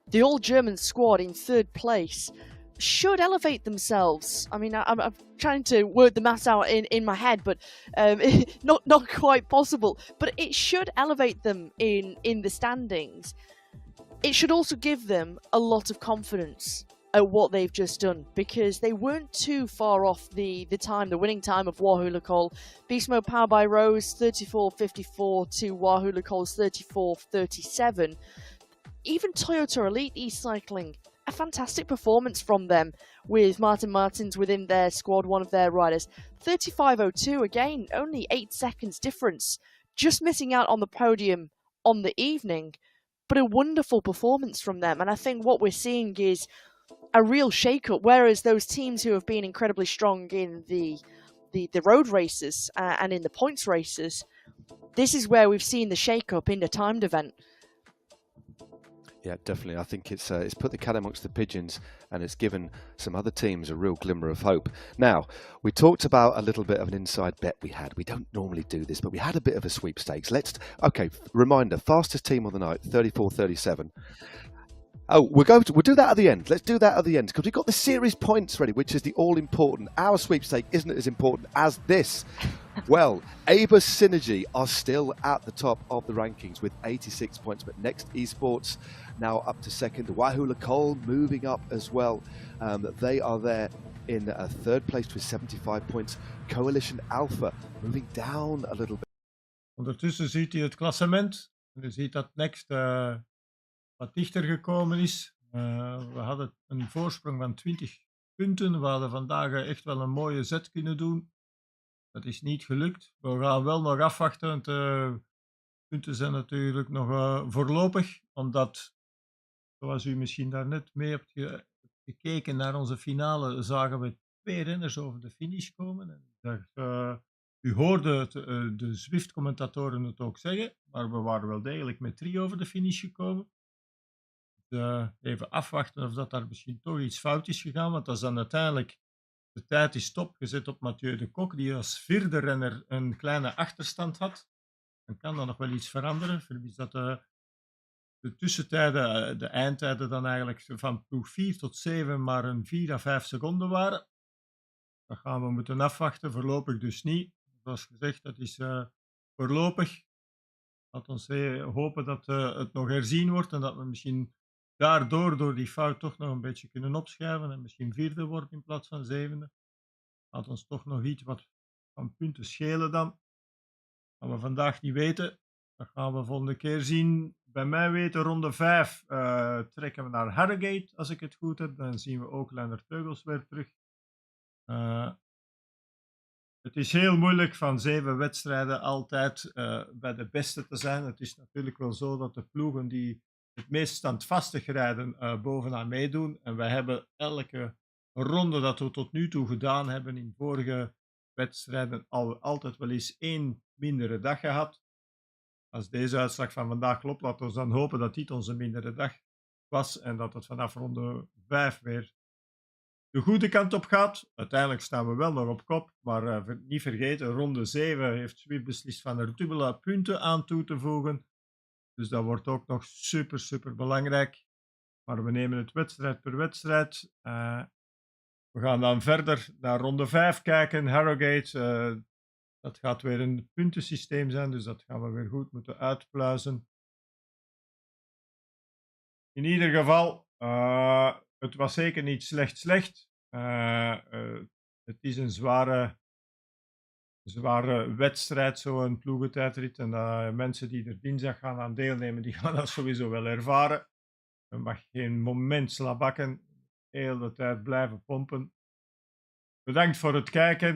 the all-German squad in 3rd place should elevate themselves. I mean, I'm trying to word the maths out in my head, but not quite possible. But it should elevate them in the standings. It should also give them a lot of confidence at what they've just done, because they weren't too far off the winning time of Wahoo Lecole. Beast Mode powered by Rose, 34.54 to Wahoo Lecole's 34.37. Even Toyota Elite E-Cycling, a fantastic performance from them, with Martin Martins within their squad, one of their riders. 35.02, again, only 8 seconds difference, just missing out on the podium on the evening. But a wonderful performance from them, and I think what we're seeing is a real shake-up, whereas those teams who have been incredibly strong in the road races and in the points races, this is where we've seen the shake-up in the timed event. Yeah, definitely. I think it's put the cat amongst the pigeons, and it's given some other teams a real glimmer of hope. Now, we talked about a little bit of an inside bet we had. We don't normally do this, but we had a bit of a sweepstakes. Reminder, fastest team of the night, 34.37. Oh, we'll do that at the end. Let's do that at the end, because we've got the series points ready, which is the all-important. Our sweepstake isn't as important as this. Well, Aber Synergy are still at the top of the rankings with 86 points, but Next Esports now up to 2nd. Wahoo Lecole moving up as well. They are there in 3rd place with 75 points. Coalition Alpha moving down a little bit. Ondertussen ziet hij het klassement. En je ziet dat Next wat dichter gekomen is. We hadden een voorsprong van 20 punten. We hadden vandaag echt wel een mooie zet kunnen doen. Dat is niet gelukt. We gaan wel nog afwachten, want punten zijn natuurlijk nog voorlopig. Omdat, zoals u misschien daarnet mee hebt gekeken naar onze finale, zagen we 2 renners over de finish komen. En u hoorde de ZWIFT-commentatoren het ook zeggen, maar we waren wel degelijk met 3 over de finish gekomen. Even afwachten of dat daar misschien toch iets fout is gegaan, want als dan uiteindelijk de tijd is stopgezet op Mathieu de Kock, die als 4e renner een kleine achterstand had, dan kan dat nog wel iets veranderen. Is dat de tussentijden, de eindtijden dan eigenlijk van ploeg 4 tot 7 maar een 4 à 5 seconden waren. Dat gaan we moeten afwachten, voorlopig dus niet. Zoals gezegd, dat is voorlopig. Laat ons hopen dat het nog herzien wordt en dat we misschien daardoor, door die fout, toch nog een beetje kunnen opschuiven en misschien 4e worden in plaats van 7e. Laat ons toch nog iets wat van punten schelen dan. Dat gaan we vandaag niet weten. Dat gaan we volgende keer zien. Bij mij weten, ronde 5 trekken we naar Harrogate, als ik het goed heb. Dan zien we ook Lennart Teugels weer terug. Het is heel moeilijk van 7 wedstrijden altijd bij de beste te zijn. Het is natuurlijk wel zo dat de ploegen die het meest standvastig rijden bovenaan meedoen. En wij hebben elke ronde dat we tot nu toe gedaan hebben in vorige wedstrijden altijd wel eens 1 mindere dag gehad. Als deze uitslag van vandaag klopt, laten we dan hopen dat dit onze mindere dag was en dat het vanaf ronde 5 weer de goede kant op gaat. Uiteindelijk staan we wel nog op kop, maar niet vergeten, ronde 7 heeft Zwift beslist van er dubbele punten aan toe te voegen. Dus dat wordt ook nog super belangrijk. Maar we nemen het wedstrijd per wedstrijd. We gaan dan verder naar ronde 5 kijken. Harrogate, dat gaat weer een puntensysteem zijn, dus dat gaan we weer goed moeten uitpluizen. In ieder geval, het was zeker niet slecht. Het is een zware wedstrijd, zo'n ploegentijdrit. En mensen die er dinsdag gaan aan deelnemen, die gaan dat sowieso wel ervaren. Je mag geen moment slabakken, de hele tijd blijven pompen. Bedankt voor het kijken.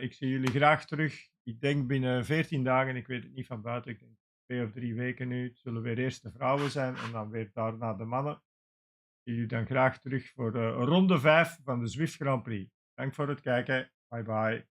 Ik zie jullie graag terug. Ik denk binnen 14 dagen, ik weet het niet van buiten, ik denk 2 of 3 weken nu, het zullen weer eerst de vrouwen zijn en dan weer daarna de mannen. Ik zie jullie dan graag terug voor ronde 5 van de ZWIFT Grand Prix. Dank voor het kijken. Bye bye.